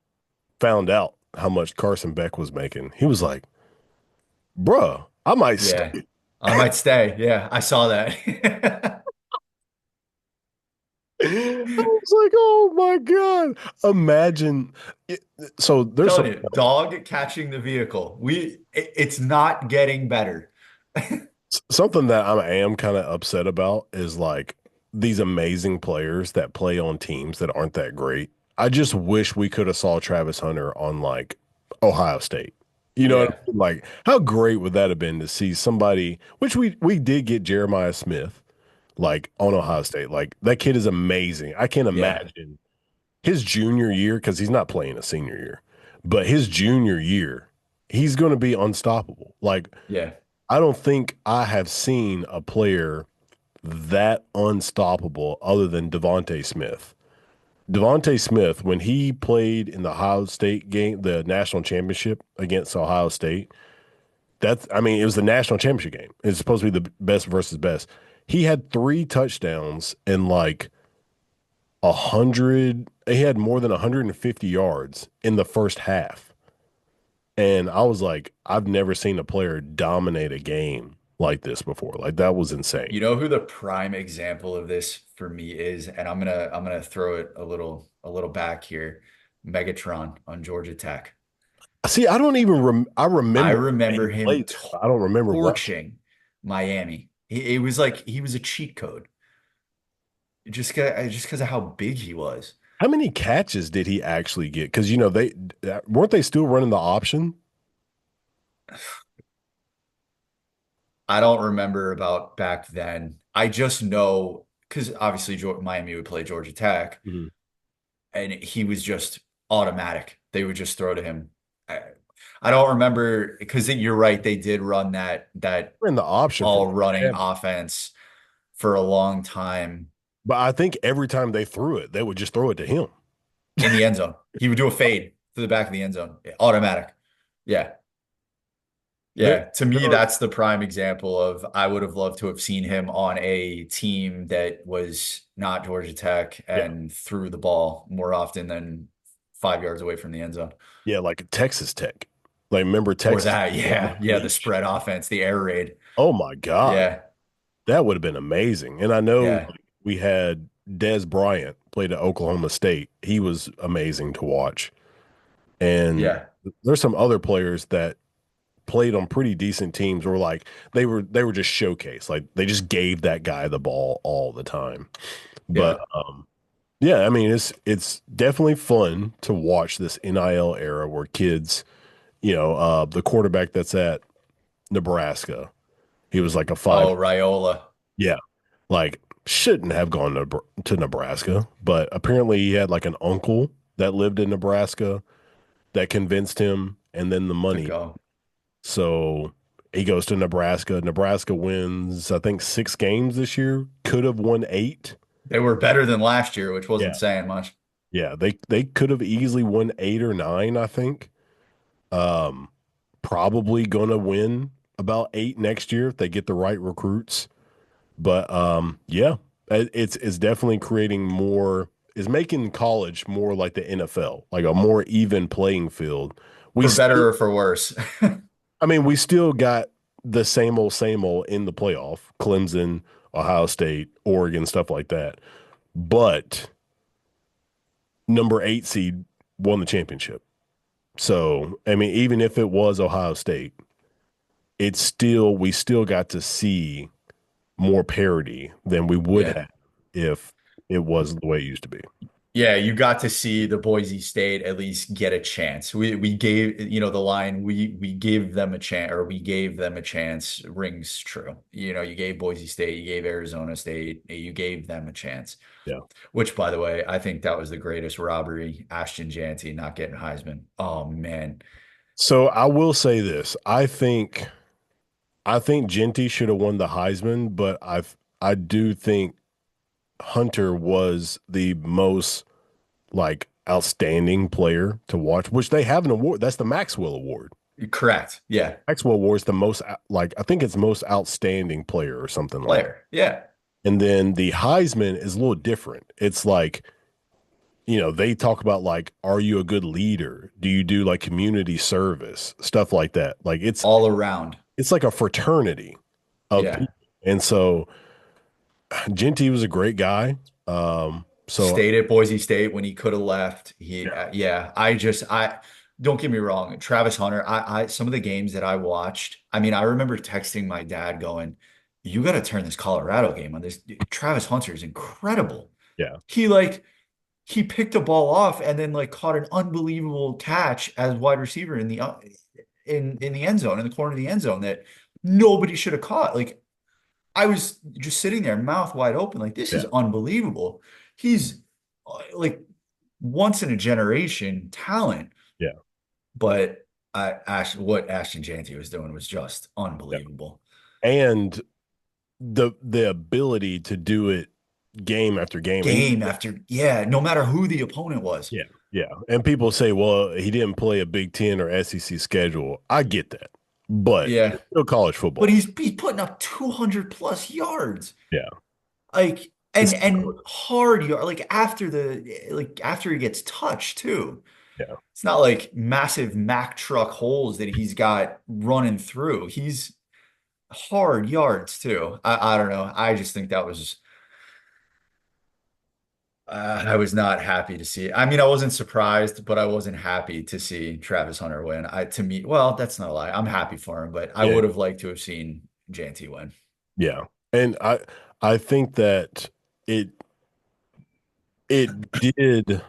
found out how much Carson Beck was making. He was like, "Bruh, I might Yeah. stay." I might stay. Yeah, I saw that. I was like, "Oh my God!" Imagine. it- So there's Telling some you, dog catching the vehicle. It's not getting better. something that I am kind of upset about is like these amazing players that play on teams that aren't that great. I just wish we could have saw Travis Hunter on like Ohio State. You know what Yeah. I mean? Like how great would that have been to see somebody, which we did get Jeremiah Smith like on Ohio State. Like that kid is amazing. I can't Yeah. imagine his junior year because he's not playing a senior year, but his junior year, he's going to be unstoppable. Like Yeah. I don't think I have seen a player that unstoppable other than Devontae Smith. Devontae Smith, when he played in the Ohio State game, the national championship against Ohio State, I mean, it was the national championship game. It's supposed to be the best versus best. He had 3 touchdowns and like 100, he had more than 150 yards in the first half. And I was like, I've never seen a player dominate a game like this before. Like that was insane. You know who the prime example of this for me is, and I'm gonna throw it a little back here. Megatron on Georgia Tech. See, I don't even I I remember that remember he him played there, but I don't remember what. torching Miami. It was like he was a cheat code. Just because of how big he was. How many catches did he actually get? Because they weren't they still running the option. I don't remember about back then. I just know because obviously Miami would play Georgia Tech, Mhm. and he was just automatic. They would just throw to him. I, I don't remember because you're right. They did run that Ran the option for all running forever. offense for a long time But I think every time they threw it, they would just throw it to him. in the end zone. He would do a fade to the back of the end zone, automatic. Yeah. There, Yeah, to there me, are, that's the prime example of I would have loved to have seen him on a team that was not Georgia Tech yeah, and threw the ball more often than 5 yards away from the end zone. yeah, like Texas Tech. Like remember Or Texas that, Tech yeah, yeah, the unleashed. spread offense, the air raid. Oh my God, Yeah, that would have been amazing. And I know yeah, like, we had Des Bryant played at Oklahoma State. He was amazing to watch. And yeah, there's some other players that played on pretty decent teams where like they were just showcased. Like they just gave that guy the ball all the time. But yeah. yeah, I mean it's definitely fun to watch this NIL era where kids, the quarterback that's at Nebraska, he was like a five. Oh, Raiola. Yeah. Like shouldn't have gone to Nebraska, but apparently he had like an uncle that lived in Nebraska that convinced him and then the To money. go. So he goes to Nebraska. Nebraska wins, I think, 6 games this year. Could have won 8. They were better than last year, which wasn't Yeah. saying much. Yeah. They could have easily won 8 or 9, I think. Um, Probably gonna win about 8 next year if they get the right recruits. But yeah, it's definitely creating more, is making college more like the NFL, like a more even playing field. We For still better or for worse. I mean, we still got the same old in the playoff, Clemson, Ohio State, Oregon, stuff like that. But number 8 seed won the championship. So, I mean, even if it was Ohio State, we still got to see more parity than we would Yeah. have if it was the way it used to be. Yeah, you got to see the Boise State at least get a chance. We gave, the line we gave them a chance, or we gave them a chance rings true. You gave Boise State, you gave Arizona State, you gave them a chance. Yeah. Which, by the way, I think that was the greatest robbery, Ashton Janty not getting Heisman. Oh man. So I will say this. I think Genty should have won the Heisman, but I do think Hunter was the most like outstanding player to watch, which they have an award. That's the Maxwell Award. Correct. Yeah. Maxwell Award is the most like I think it's most outstanding player or something like that. Player. Yeah. And then the Heisman is a little different. It's like, they talk about like, are you a good leader? Do you do like community service? Stuff like that. Like All around. it's like a fraternity of Yeah. people. And so Genty was a great guy. So Stayed at Boise State when he could have left. yeah, Yeah, I don't get me wrong, Travis Hunter. Some of the games that I watched. I mean, I remember texting my dad going, "You got to turn this Colorado game on. This Travis Hunter is incredible. yeah, He like he picked a ball off and then like caught an unbelievable catch as wide receiver in the end zone, in the corner of the end zone that nobody should have caught. Like I was just sitting there, mouth wide open, like this yeah, is unbelievable. He's like once in a generation talent, yeah. but what Ashton Janty was doing was just Yeah. unbelievable. And the ability to do it game after game. And Game after, yeah, no matter who the opponent was. yeah, yeah. And people say, well, he didn't play a Big Ten or SEC schedule. I get that. But Yeah, it's still college but football. he's putting up 200 plus yards. Yeah. Like It's and hard yard like after he gets touched too. yeah, It's not like massive Mack truck holes that he's got running through. He's hard yards too. I don't know. I just think that was I was not happy to see it. I mean, I wasn't surprised, but I wasn't happy to see Travis Hunter win. To me, well, that's not a lie. I'm happy for him, but I yeah, would have liked to have seen Janty win. yeah. And I think that it it did,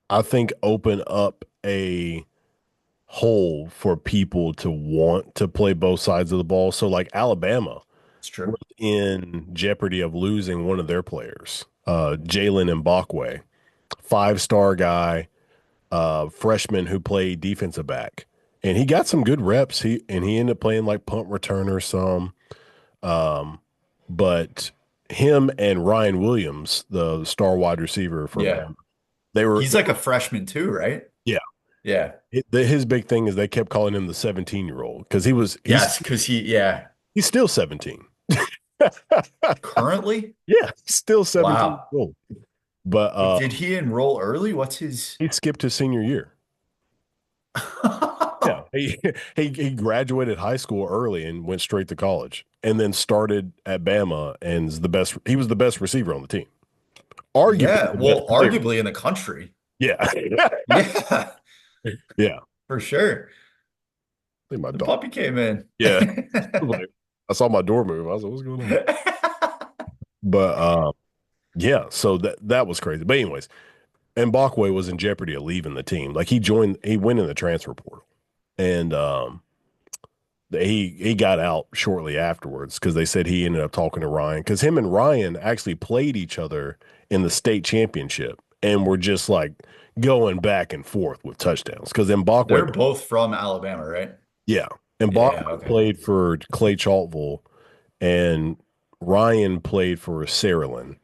I think, open up a hole for people to want to play both sides of the ball. So like Alabama It's true. was in jeopardy of losing one of their players, Jalen Mbakwe, 5-star guy, freshman who played defensive back. And he got some good reps. He ended up playing like punt returner some. Um, but him and Ryan Williams, the star wide receiver for Yeah. Bama, they were He's like a freshman too, right? yeah. Yeah. His big thing is they kept calling him the 17-year-old because Yes, because yeah. he's still 17. Currently? Yeah, he's still 17 years Wow. old. But Did he enroll early? What's his he skipped his senior year. Yeah, he graduated high school early and went straight to college, and then started at Bama and is the best. He was the best receiver on the team, arguably Yeah, the best well, player. arguably in the country. Yeah, Yeah, yeah. I for sure. think my The dog. puppy came in. Yeah, like, I saw my door move. I was like, "What's going on?" But yeah. So that was crazy. But anyways, Mbakwe was in jeopardy of leaving the team. Like he went in the transfer portal, and he got out shortly afterwards because they said he ended up talking to Ryan because him and Ryan actually played each other in the state championship and were just like going back and forth with touchdowns because They're Mbakwe, both from Alabama, right? yeah, Mbakwe Yeah, okay. played for Clay Chaltville and Ryan played for Saraland,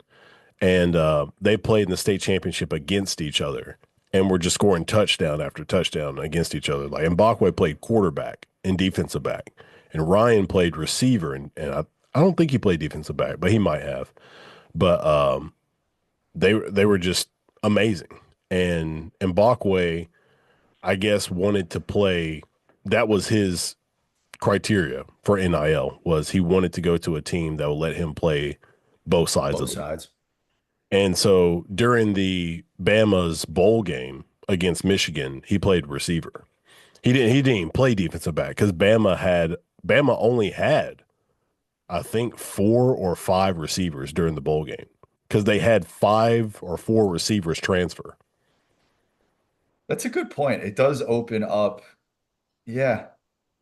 and they played in the state championship against each other and were just scoring touchdown after touchdown against each other. Like Mbakwe played quarterback and defensive back, and Ryan played receiver, and I don't think he played defensive back, but he might have. But they were just amazing, and Mbakwe, I guess, wanted to play. That was his criteria for NIL was he wanted to go to a team that would let him play both sides of Both the. sides. And so during the Bama's bowl game, against Michigan, he played receiver. He didn't even play defensive back because Bama only had I think 4 or 5 receivers during the bowl game because they had 5 or 4 receivers transfer. That's a good point. It does open up, yeah,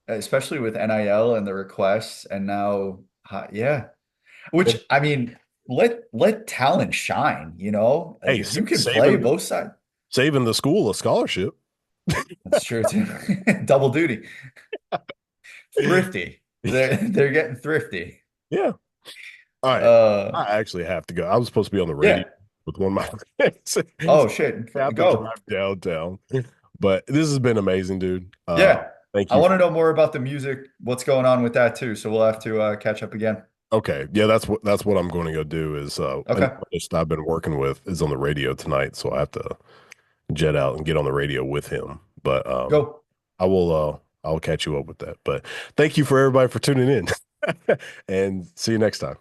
especially with NIL and the requests, and now, yeah. Which I mean, let talent shine, you know? Like Hey, if you can play saving both sides, saving the school a scholarship. that's true too. Double duty. Thrifty. They're getting thrifty. Yeah. All right. Uh I actually have to go. I was supposed to be on the radio yeah. with one of my friends. Oh So shit. I have to Go. drive downtown. But this has been amazing, dude. Yeah. Thank I you want for to know more about the music, what's going on with that too. So we'll have to catch up again. okay. Yeah, that's what I'm going to go do is an Okay. artist I've been working with is on the radio tonight, so I have to jet out and get on the radio with him. But Go. I'll catch you up with that. But thank you for everybody for tuning in. And see you next time.